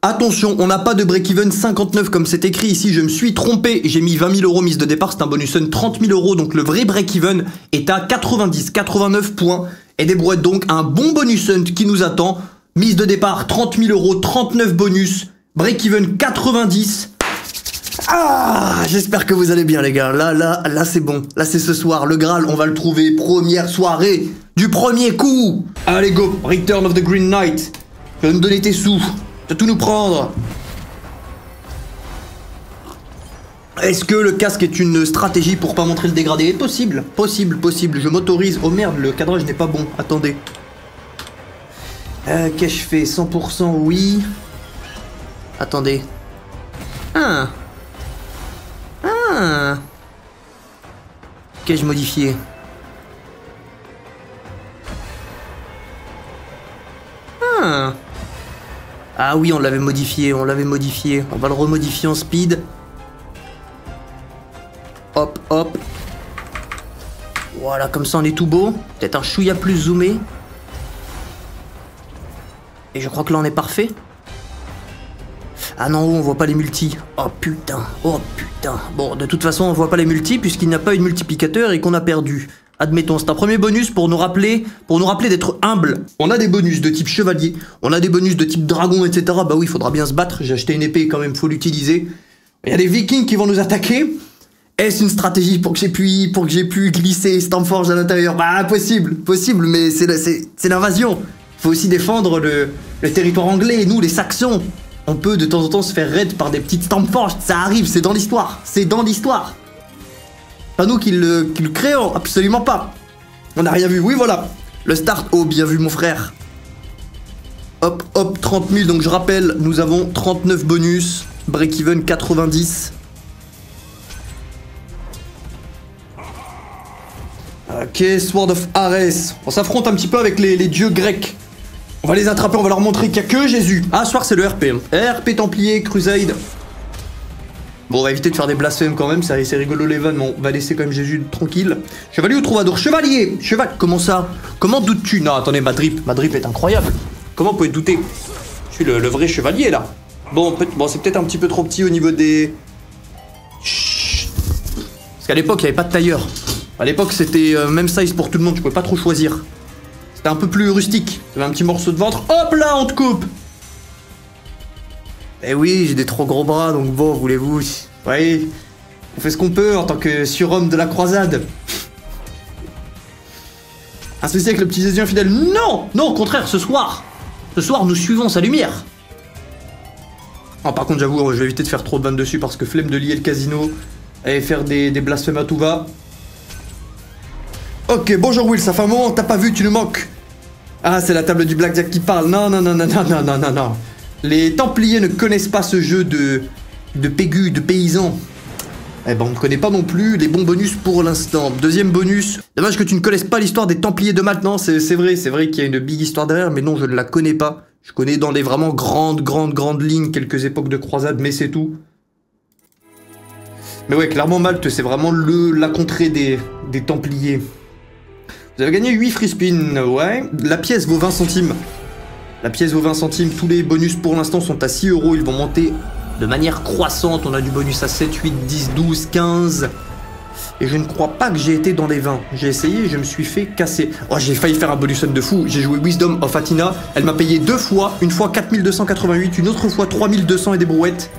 Attention, on n'a pas de break-even 59 comme c'est écrit ici, je me suis trompé, j'ai mis 20 000 € mise de départ, c'est un bonus sun 30 000 €, donc le vrai break-even est à 90, 89 points, et des brouettes donc, un bon bonus sun qui nous attend, mise de départ 30 000 €, 39 bonus, break-even 90. Ah, j'espère que vous allez bien les gars, là c'est bon, là c'est ce soir, le Graal, on va le trouver, première soirée, du premier coup. Allez go, Return of the Green Knight, tu vas nous donner tes sous. De tout nous prendre. Est-ce que le casque est une stratégie pour pas montrer le dégradé? Possible, possible, possible. Je m'autorise. Oh merde, le cadrage n'est pas bon. Attendez. Qu'ai-je fait? 100% oui. Attendez. Qu'ai-je modifié? Ah oui, on l'avait modifié, on l'avait modifié. On va le remodifier en speed. Hop, hop. Voilà, comme ça on est tout beau. Peut-être un chouïa plus zoomé. Et je crois que là on est parfait. Ah non, on voit pas les multis. Oh putain, oh putain. Bon, de toute façon on voit pas les multis puisqu'il n'y a pas eu de multiplicateur et qu'on a perdu. Admettons, c'est un premier bonus pour nous rappeler d'être humble. On a des bonus de type chevalier, on a des bonus de type dragon, etc. Bah oui, il faudra bien se battre. J'ai acheté une épée quand même, faut l'utiliser. Il y a des vikings qui vont nous attaquer. Est-ce une stratégie pour que j'ai pu glisser Stormforge à l'intérieur? Bah possible, mais c'est l'invasion. Il faut aussi défendre le territoire anglais. Et nous, les Saxons, on peut de temps en temps se faire raid par des petites Stormforge. Ça arrive, c'est dans l'histoire. C'est dans l'histoire. Pas nous qui le créons, absolument pas. On n'a rien vu, oui voilà. Le start, oh bien vu mon frère. Hop, hop, 30 000, donc je rappelle, nous avons 39 bonus, break-even 90. Ok, Sword of Ares. On s'affronte un petit peu avec les dieux grecs. On va les attraper, on va leur montrer qu'il n'y a que Jésus. Ah, ce soir c'est le RP. RP Templier, Crusade. Bon, on va éviter de faire des blasphèmes quand même, c'est rigolo les vannes, mais on va laisser quand même Jésus tranquille. Chevalier ou troubadour? Chevalier! Comment ça? Comment doutes-tu? Non, attendez, ma drip est incroyable. Comment vous pouvez douter? Je suis le vrai chevalier, là. Bon, c'est peut-être un petit peu trop petit au niveau des... Chut. Parce qu'à l'époque, il n'y avait pas de tailleur. À l'époque, c'était même size pour tout le monde, tu pouvais pas trop choisir. C'était un peu plus rustique. Tu avais un petit morceau de ventre, hop là, on te coupe! Eh oui, j'ai des trop gros bras, donc bon, voulez-vous... Oui, on fait ce qu'on peut en tant que surhomme de la croisade. Un souci avec le petit Jésus infidèle? Non! Non, au contraire, ce soir, nous suivons sa lumière. Oh, par contre, j'avoue, je vais éviter de faire trop de vannes dessus parce que flemme de lier le casino et faire des blasphèmes à tout va. Ok, bonjour Will, ça fait un moment, t'as pas vu, tu nous manques. Ah, c'est la table du blackjack qui parle. Non. Les Templiers ne connaissent pas ce jeu de pégus, de paysans. Eh ben, on ne connaît pas non plus les bons bonus pour l'instant. Deuxième bonus. Dommage que tu ne connaisses pas l'histoire des Templiers de maintenant. C'est vrai qu'il y a une big histoire derrière, mais non, je ne la connais pas. Je connais dans les vraiment grandes lignes quelques époques de croisade, mais c'est tout. Mais ouais, clairement, Malte, c'est vraiment la contrée des Templiers. Vous avez gagné 8 free spin, ouais. La pièce vaut 20 centimes. La pièce vaut 20 centimes, tous les bonus pour l'instant sont à 6 €, ils vont monter de manière croissante, on a du bonus à 7, 8, 10, 12, 15. Et je ne crois pas que j'ai été dans les 20. J'ai essayé, je me suis fait casser. Oh, j'ai failli faire un bonus de fou, j'ai joué Wisdom of Athena, elle m'a payé 2 fois, une fois 4288, une autre fois 3200 et des brouettes.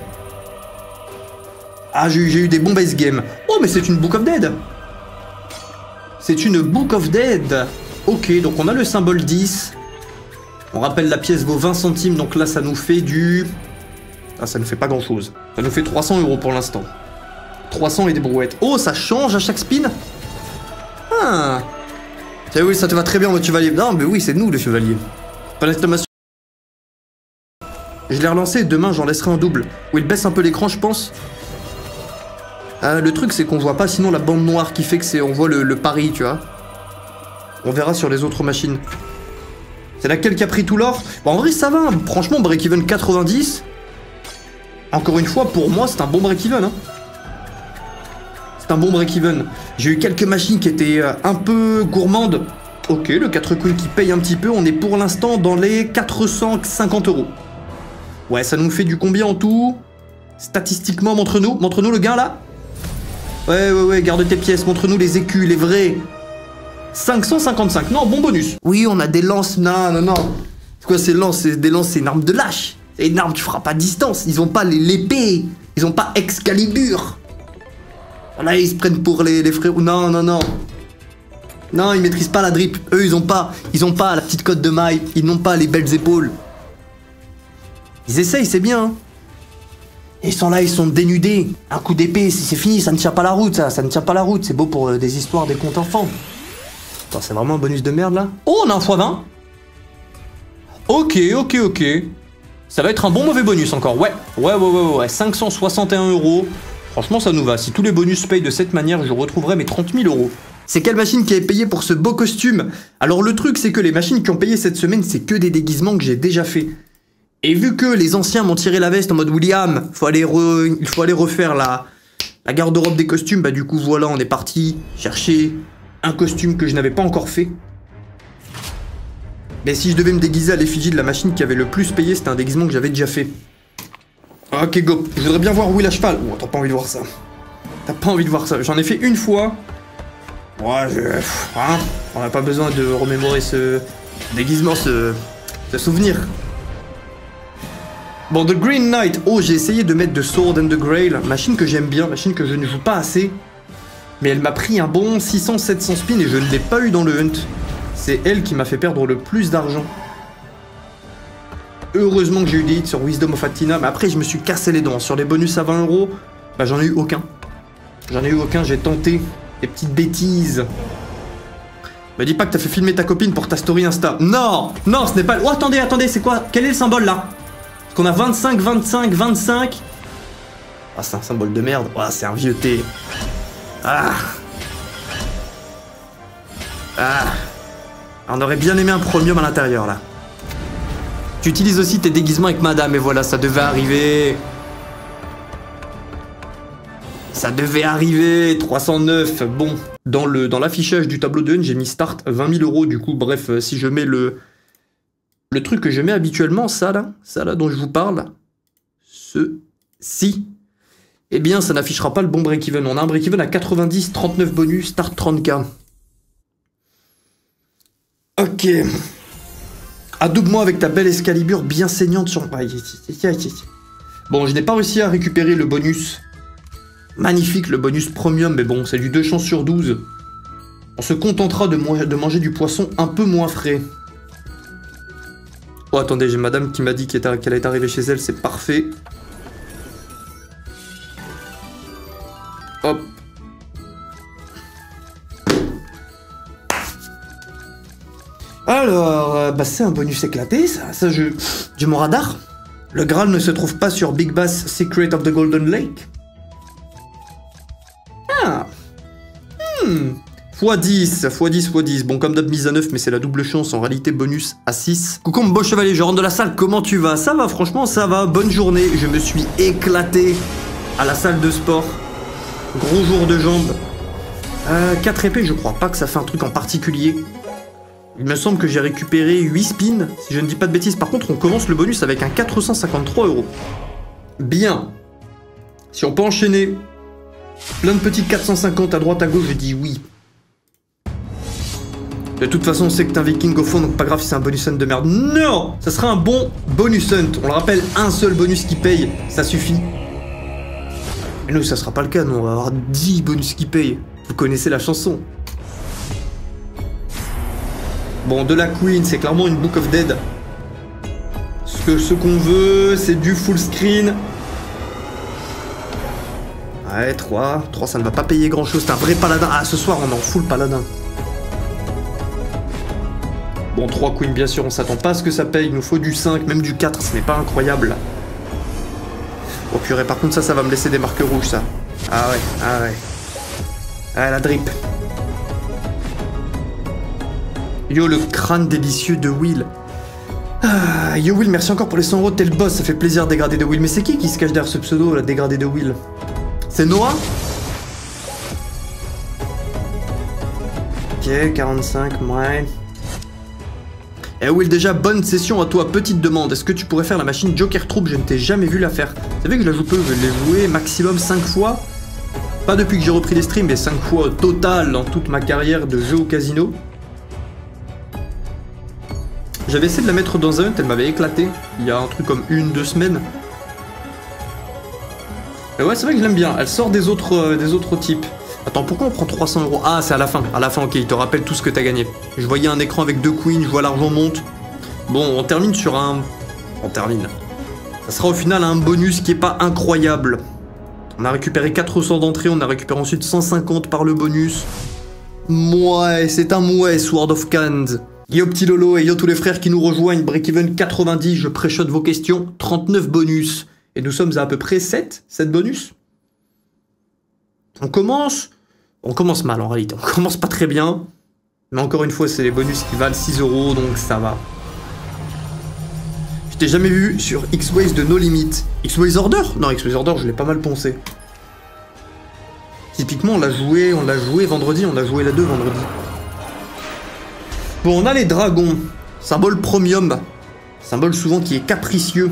Ah, j'ai eu des bons base games. Oh, mais c'est une Book of Dead. C'est une Book of Dead. Ok, donc on a le symbole 10. On rappelle, la pièce vaut 20 centimes, donc là, ça nous fait du... Ah, ça ne fait pas grand-chose. Ça nous fait 300 € pour l'instant. 300 et des brouettes. Oh, ça change à chaque spin? Ah. Oui, ça te va très bien, le chevalier. Non, mais oui, c'est nous, les chevaliers. Pas d'exclamation. Je l'ai relancé, demain, j'en laisserai un double. Où il baisse un peu l'écran, je pense. Le truc, c'est qu'on voit pas sinon la bande noire qui fait que c'est... On voit le pari, tu vois. On verra sur les autres machines. C'est laquelle qui a pris tout l'or? Bon, en vrai, ça va. Franchement, break-even 90. Encore une fois, pour moi, c'est un bon break-even. Hein. C'est un bon break-even. J'ai eu quelques machines qui étaient un peu gourmandes. Ok, le 4 queen qui paye un petit peu. On est pour l'instant dans les 450 €. Ouais, ça nous fait du combien en tout? Statistiquement, montre-nous le gain là. Ouais, garde tes pièces, montre-nous les écus, les vrais. 555, non, bon bonus. Oui, on a des lances, non. C'est quoi ces lances? Des lances, c'est une arme de lâche. C'est une arme, tu frappes à distance. Ils ont pas l'épée. Ils ont pas Excalibur. Là, ils se prennent pour les frérots. Non. Non, ils maîtrisent pas la drip. Eux, ils ont pas la petite cotte de maille. Ils n'ont pas les belles épaules. Ils essayent, c'est bien. Hein. Ils sont là, ils sont dénudés. Un coup d'épée, si c'est fini, ça ne tient pas la route, ça ne tient pas la route. C'est beau pour des histoires, des contes enfants. Attends, c'est vraiment un bonus de merde, là? Oh, on a un x20. Ok. Ça va être un bon mauvais bonus encore. Ouais. 561 €. Franchement, ça nous va. Si tous les bonus se payent de cette manière, je retrouverai mes 30 000 €. C'est quelle machine qui avait payé pour ce beau costume? Alors, le truc, c'est que les machines qui ont payé cette semaine, c'est que des déguisements que j'ai déjà fait. Et vu que les anciens m'ont tiré la veste en mode William, il faut aller refaire la garde-robe des costumes, bah du coup voilà, on est parti chercher un costume que je n'avais pas encore fait. Mais si je devais me déguiser à l'effigie de la machine qui avait le plus payé, c'était un déguisement que j'avais déjà fait. Ok go, je voudrais bien voir Will à cheval. Oh, t'as pas envie de voir ça. T'as pas envie de voir ça. J'en ai fait une fois. Ouais, hein, on n'a pas besoin de remémorer ce déguisement, ce souvenir. Bon, The Green Knight. Oh, j'ai essayé de mettre The Sword and the Grail. Machine que j'aime bien, machine que je ne joue pas assez. Mais elle m'a pris un bon 600-700 spins et je ne l'ai pas eu dans le hunt. C'est elle qui m'a fait perdre le plus d'argent. Heureusement que j'ai eu des hits sur Wisdom of Athena. Mais après, je me suis cassé les dents. Sur les bonus à 20 €, bah j'en ai eu aucun. J'ai tenté des petites bêtises. Me dis pas que t'as fait filmer ta copine pour ta story Insta. Non, ce n'est pas... Oh, attendez, c'est quoi? Quel est le symbole là? Qu'on a 25. Ah, c'est un symbole de merde. Ah, c'est un vieux T. On aurait bien aimé un premium à l'intérieur, là. Tu utilises aussi tes déguisements avec madame, et voilà, ça devait arriver. 309. Bon, dans l'affichage du tableau de hunt, j'ai mis start 20 000 €. Du coup, bref, si je mets le truc que je mets habituellement, ça là dont je vous parle, ceci, eh bien ça n'affichera pas le bon break-even. On a un break-even à 90, 39 bonus, start 30K. Ok. Adoube-moi avec ta belle Excalibur bien saignante sur... Bon, je n'ai pas réussi à récupérer le bonus. Magnifique, le bonus premium, mais bon, c'est du 2 chances sur 12. On se contentera de manger du poisson un peu moins frais. Oh, attendez, j'ai madame qui m'a dit qu'elle est arrivée chez elle, c'est parfait. Hop. Alors, bah c'est un bonus éclaté, ça j'ai mon radar. Le Graal ne se trouve pas sur Big Bass Secret of the Golden Lake. Ah. x10. Bon, comme d'hab, mise à 9, mais c'est la double chance. En réalité, bonus à 6. Coucou, mon beau chevalier, je rentre de la salle. Comment tu vas? Ça va, franchement, ça va. Bonne journée. Je me suis éclaté à la salle de sport. Gros jour de jambes. 4 épées, je crois pas que ça fait un truc en particulier. Il me semble que j'ai récupéré 8 spins, si je ne dis pas de bêtises. Par contre, on commence le bonus avec un 453 €. Bien. Si on peut enchaîner plein de petits 450 à droite à gauche, je dis oui. De toute façon, on sait que t'es un viking au fond, donc pas grave si c'est un bonus hunt de merde. Non! Ça sera un bon bonus hunt. On le rappelle, un seul bonus qui paye, ça suffit. Mais nous, ça sera pas le cas, nous, on va avoir 10 bonus qui payent. Vous connaissez la chanson. Bon, de la Queen, c'est clairement une Book of Dead. Ce qu'on veut, c'est du full screen. Ouais, 3, ça ne va pas payer grand chose, c'est un vrai paladin. Ah, ce soir, on est en full paladin. Bon, 3 Queen, bien sûr, on s'attend pas à ce que ça paye. Il nous faut du 5, même du 4, ce n'est pas incroyable. Oh purée, par contre, ça va me laisser des marques rouges, ça. Ah ouais. Ah, la drip. Yo, le crâne délicieux de Will. Ah, yo Will, merci encore pour les 100 €, t'es le boss, ça fait plaisir dégradé de Will. Mais c'est qui se cache derrière ce pseudo, la dégradé de Will? C'est Noah? Ok, 45, ouais. Eh Will, déjà, bonne session à toi. Petite demande, est-ce que tu pourrais faire la machine Joker Troupe? Je ne t'ai jamais vu la faire. Vous savez que je la joue peu, je l'ai joué maximum 5 fois. Pas depuis que j'ai repris les streams, mais 5 fois au total dans toute ma carrière de jeu au casino. J'avais essayé de la mettre dans un, elle m'avait éclaté. Il y a un truc comme 1-2 semaines. Et ouais, c'est vrai que je l'aime bien. Elle sort des autres types. Attends, pourquoi on prend 300 €? Ah, c'est à la fin. À la fin, ok, il te rappelle tout ce que t'as gagné. Je voyais un écran avec 2 queens, je vois l'argent monte. Bon, on termine sur un... On termine. Ça sera au final un bonus qui est pas incroyable. On a récupéré 400 d'entrée, on a récupéré ensuite 150 par le bonus. Mouais, c'est un mouais, Sword of Kand. Yo petit Lolo et yo tous les frères qui nous rejoignent. Break-even 90, je pré-shot vos questions. 39 bonus. Et nous sommes à peu près 7 bonus. On commence mal en réalité. On commence pas très bien. Mais encore une fois, c'est les bonus qui valent 6 €, donc ça va. Je t'ai jamais vu sur X-Ways de No Limit. X-Ways Order? Non, X-Ways Order, je l'ai pas mal poncé. Typiquement, on l'a joué vendredi, on a joué la 2 vendredi. Bon, on a les dragons. Symbole premium. Symbole souvent qui est capricieux.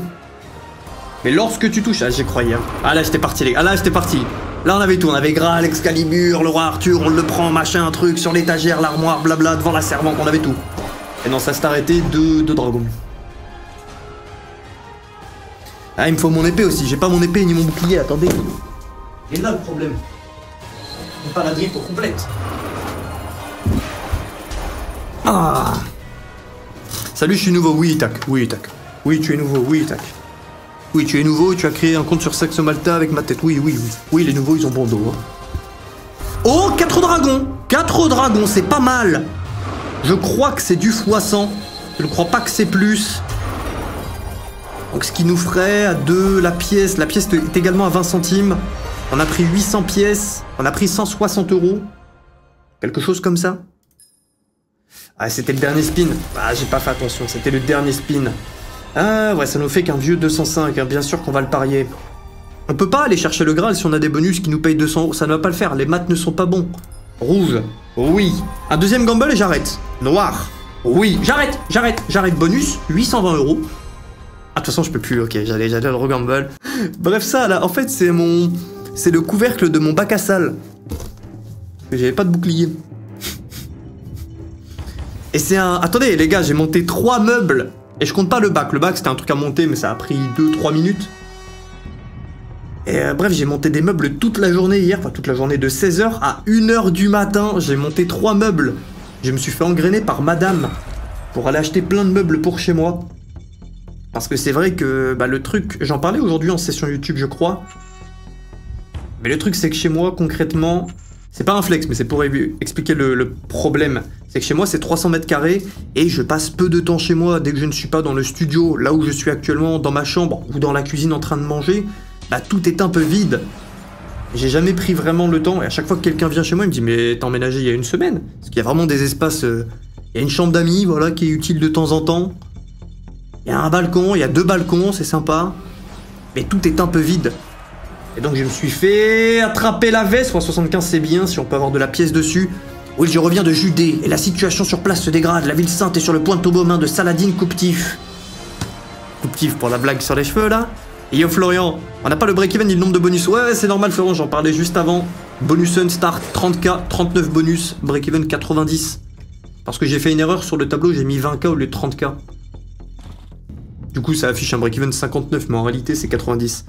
Mais lorsque tu touches... Ah, j'y croyais. Hein. Ah, là, j'étais parti, les gars. Ah, là, j'étais parti. Là, on avait tout. On avait Graal, Excalibur, le roi Arthur, on le prend, machin, un truc, sur l'étagère, l'armoire, blabla, devant la servante, on avait tout. Et non, ça s'est arrêté de dragons. Ah, il me faut mon épée aussi. J'ai pas mon épée ni mon bouclier, attendez. Et là, le problème. On pas la drift au complète. Ah. Salut, je suis nouveau. Oui, tac. Oui, tac. Oui, tu es nouveau. Oui, tac. Oui, tu es nouveau. Tu as créé un compte sur Saxo Malta avec ma tête. Oui, oui, oui. Oui, les nouveaux, ils ont bon dos. Hein. Oh, 4 dragons. 4 dragons, c'est pas mal. Je crois que c'est du x100. Je ne crois pas que c'est plus. Donc ce qui nous ferait à 2 la pièce. La pièce est également à 20 centimes. On a pris 800 pièces. On a pris 160 €. Quelque chose comme ça. Ah, c'était le dernier spin. Ah, j'ai pas fait attention. C'était le dernier spin. Ah, ouais, ça nous fait qu'un vieux 205. Hein. Bien sûr qu'on va le parier. On peut pas aller chercher le Graal si on a des bonus qui nous payent 200 €. Ça ne va pas le faire. Les maths ne sont pas bons. Rouge. Oui. Un deuxième gamble et j'arrête. Noir. Oui. J'arrête. Bonus. 820 €. Ah, de toute façon, je peux plus. Ok, j'allais le regamble. Bref, ça, là, en fait, c'est mon... C'est le couvercle de mon bac à sable. J'avais pas de bouclier. Et c'est un... Attendez, les gars, j'ai monté 3 meubles. Et je compte pas le bac. Le bac, c'était un truc à monter, mais ça a pris 2-3 minutes. Et bref, j'ai monté des meubles toute la journée hier. Enfin, toute la journée de 16 h à 1 h du matin. J'ai monté 3 meubles. Je me suis fait engrainer par madame pour aller acheter plein de meubles pour chez moi. Parce que c'est vrai que bah, le truc... J'en parlais aujourd'hui en session YouTube, je crois. Mais le truc, c'est que chez moi, concrètement... C'est pas un flex, mais c'est pour expliquer le problème. C'est que chez moi, c'est 300 mètres carrés et je passe peu de temps chez moi. Dès que je ne suis pas dans le studio, là où je suis actuellement, dans ma chambre ou dans la cuisine en train de manger, bah tout est un peu vide. J'ai jamais pris vraiment le temps et à chaque fois que quelqu'un vient chez moi, il me dit « Mais t'as emménagé il y a 1 semaine ?» Parce qu'il y a vraiment des espaces... Il y a une chambre d'amis, voilà, qui est utile de temps en temps. Il y a un balcon, il y a 2 balcons, c'est sympa. Mais tout est un peu vide. Et donc je me suis fait attraper la veste. 75 c'est bien, si on peut avoir de la pièce dessus. Oui, je reviens de Judée, et la situation sur place se dégrade. La ville sainte est sur le point de tomber aux mains de Saladin Couptif. Couptif pour la blague sur les cheveux, là. Et yo Florian, on n'a pas le break-even ni le nombre de bonus. Ouais, c'est normal Florian, j'en parlais juste avant. Bonus un start 30k, 39 bonus, break-even 90. Parce que j'ai fait une erreur sur le tableau, j'ai mis 20k au lieu de 30k. Du coup, ça affiche un break-even 59, mais en réalité, c'est 90.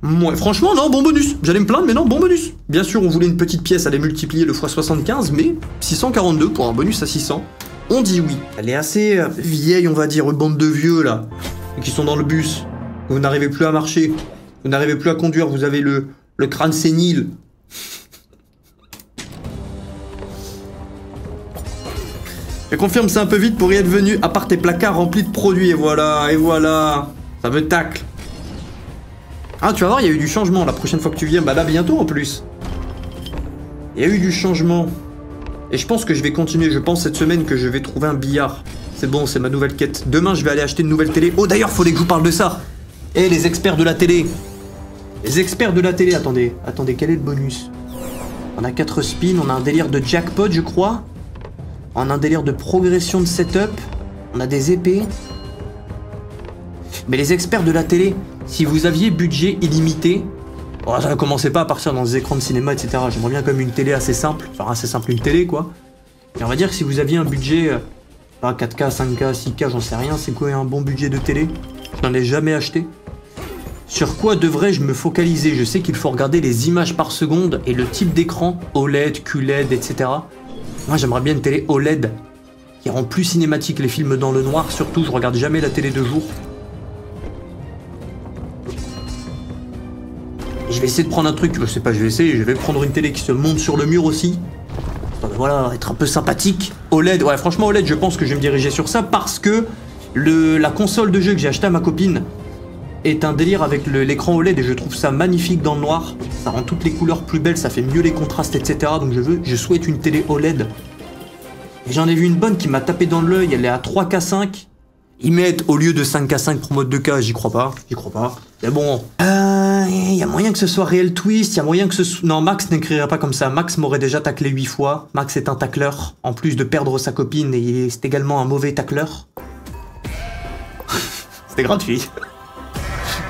Ouais, franchement, non, bon bonus. J'allais me plaindre, mais non, bon bonus. Bien sûr, on voulait une petite pièce, aller multiplier le x75, mais 642 pour un bonus à 600. On dit oui. Elle est assez vieille, on va dire, une bande de vieux, là, qui sont dans le bus. Vous n'arrivez plus à marcher. Vous n'arrivez plus à conduire, vous avez le crâne sénile. Je confirme, c'est un peu vite pour y être venu, à part tes placards remplis de produits, et voilà, ça me tacle. Ah, tu vas voir, il y a eu du changement la prochaine fois que tu viens, bah là, bientôt en plus. Il y a eu du changement. Et je pense que je vais continuer, je pense cette semaine que je vais trouver un billard. C'est bon, c'est ma nouvelle quête. Demain, je vais aller acheter une nouvelle télé. Oh, d'ailleurs, fallait que je vous parle de ça. Eh, les experts de la télé. Les experts de la télé, attendez, quel est le bonus? On a 4 spins, on a un délire de jackpot, je crois. On a un délire de progression de setup. On a des épées. Mais les experts de la télé, si vous aviez budget illimité... Oh, ça ne commençait pas à partir dans des écrans de cinéma, etc. J'aimerais bien comme une télé assez simple. Enfin, assez simple, une télé, quoi. Et on va dire que si vous aviez un budget... pas 4K, 5K, 6K, j'en sais rien. C'est quoi un bon budget de télé? Je n'en ai jamais acheté. Sur quoi devrais-je me focaliser? Je sais qu'il faut regarder les images par seconde et le type d'écran, OLED, QLED, etc. Moi, j'aimerais bien une télé OLED qui rend plus cinématique les films dans le noir. Surtout, je regarde jamais la télé de jour. Et je vais essayer de prendre un truc, je sais pas, je vais prendre une télé qui se monte sur le mur aussi. Voilà, être un peu sympathique. OLED, ouais, franchement, OLED, je pense que je vais me diriger sur ça parce que la console de jeu que j'ai acheté à ma copine est un délire avec l'écran OLED et je trouve ça magnifique dans le noir. Ça rend toutes les couleurs plus belles, ça fait mieux les contrastes, etc. Donc je souhaite une télé OLED. Et j'en ai vu une bonne qui m'a tapé dans l'œil, elle est à 3K5. Ils mettent au lieu de 5K5 pour mode 2K, j'y crois pas. Mais bon, il y a moyen que ce soit Real Twist, il y a moyen que ce soit... Non, Max n'écrirait pas comme ça, Max m'aurait déjà taclé 8 fois. Max est un tacleur, en plus de perdre sa copine, et c'est également un mauvais tacleur. C'était gratuit.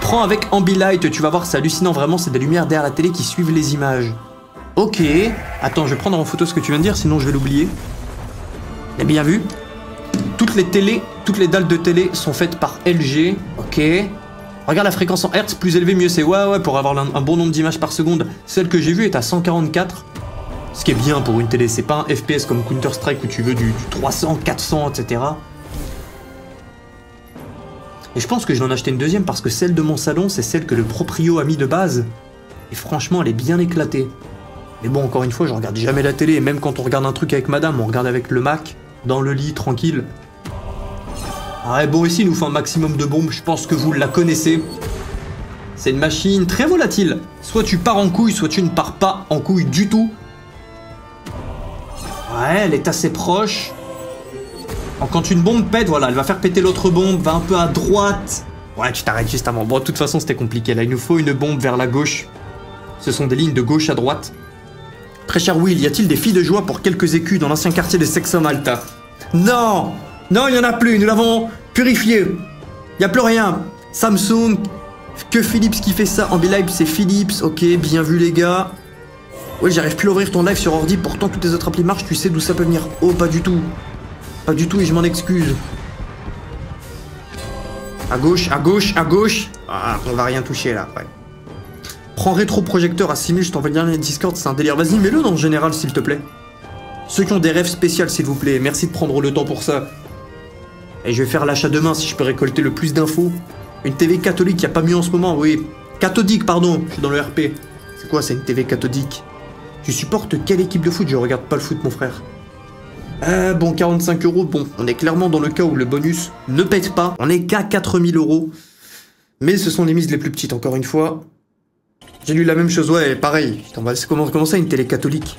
Prends avec Ambilight, tu vas voir, c'est hallucinant, vraiment, c'est des lumières derrière la télé qui suivent les images. Ok, attends, je vais prendre en photo ce que tu viens de dire, sinon je vais l'oublier. T'as bien vu? Toutes les dalles de télé sont faites par LG, ok. Regarde la fréquence en Hertz, plus élevée, mieux c'est. Ouais, pour avoir un bon nombre d'images par seconde. Celle que j'ai vue est à 144. Ce qui est bien pour une télé, c'est pas un FPS comme Counter-Strike où tu veux du 300, 400, etc. Et je pense que je vais en acheter une deuxième parce que celle de mon salon, c'est celle que le proprio a mis de base. Et franchement, elle est bien éclatée. Mais bon, encore une fois, je regarde jamais la télé. Et même quand on regarde un truc avec madame, on regarde avec le Mac, dans le lit, tranquille. Ouais, bon, ici, il nous faut un maximum de bombes. Je pense que vous la connaissez. C'est une machine très volatile. Soit tu pars en couille, soit tu ne pars pas en couille du tout. Ouais, elle est assez proche. Quand une bombe pète, voilà, elle va faire péter l'autre bombe, va un peu à droite. Ouais, tu t'arrêtes juste avant. Bon, de toute façon, c'était compliqué. Là, il nous faut une bombe vers la gauche. Ce sont des lignes de gauche à droite. Très cher Will, y a-t-il des filles de joie pour quelques écus dans l'ancien quartier de Sexo Malta? Non! Non, il n'y en a plus, nous l'avons purifié. Il n'y a plus rien. Samsung, que Philips qui fait ça. Ambilight, c'est Philips. Ok, bien vu les gars. Oui, j'arrive plus à ouvrir ton live sur ordi, pourtant toutes les autres applis marchent, tu sais d'où ça peut venir. Oh, pas du tout. Pas du tout et je m'en excuse. À gauche, à gauche, à gauche. Ah, on va rien toucher là, ouais. Prends rétroprojecteur à 6000, je t'envoie le lien dans Discord, c'est un délire. Vas-y, mets-le dans le général, s'il te plaît. Ceux qui ont des rêves spéciales, s'il vous plaît. Merci de prendre le temps pour ça. Et je vais faire l'achat demain si je peux récolter le plus d'infos. Une TV catholique, y a pas mieux en ce moment, oui. Cathodique, pardon, je suis dans le RP. C'est quoi, c'est une TV cathodique? Tu supportes quelle équipe de foot? Je regarde pas le foot, mon frère. Bon, 45 €, bon, on est clairement dans le cas où le bonus ne pète pas. On est qu'à 4000 €. Mais ce sont les mises les plus petites, encore une fois. J'ai lu la même chose, ouais, pareil. Putain, comment ça, une télé catholique?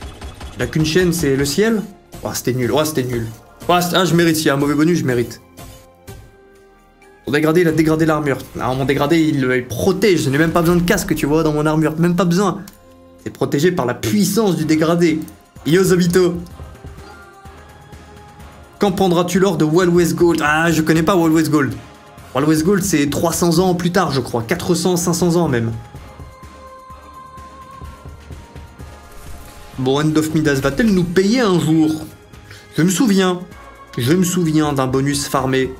Il n'y a qu'une chaîne, c'est le ciel? Oh, c'était nul, oh, c'était nul. Oh, je mérite, s'il y a un mauvais bonus, je mérite. Mon dégradé, il a dégradé l'armure. Alors, mon dégradé, il protège, je n'ai même pas besoin de casque, tu vois, dans mon armure. Même pas besoin. C'est protégé par la puissance du dégradé. Yo, Zobito. Quand prendras-tu l'or de Wild West Gold? Ah, je connais pas Wild West Gold. Wild West Gold, c'est 300 ans plus tard, je crois. 400, 500 ans même. Bon, End of Midas va-t-elle nous payer un jour? Je me souviens d'un bonus farmé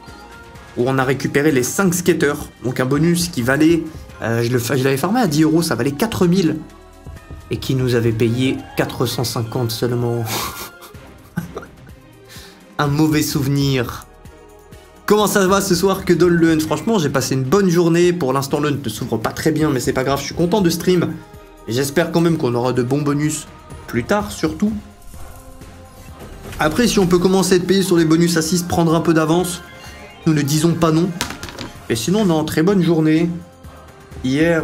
où on a récupéré les 5 skaters. Donc un bonus qui valait, je l'avais farmé à 10 €, ça valait 4000. Et qui nous avait payé 450 seulement. Un mauvais souvenir. Comment ça va ce soir que Dol le Hunt? Franchement, j'ai passé une bonne journée. Pour l'instant, le Hunt ne s'ouvre pas très bien, mais c'est pas grave, je suis content de stream. Et j'espère quand même qu'on aura de bons bonus plus tard, surtout. Après, si on peut commencer à être payé sur les bonus à 6, prendre un peu d'avance, nous ne disons pas non. Et sinon, non, très bonne journée. Hier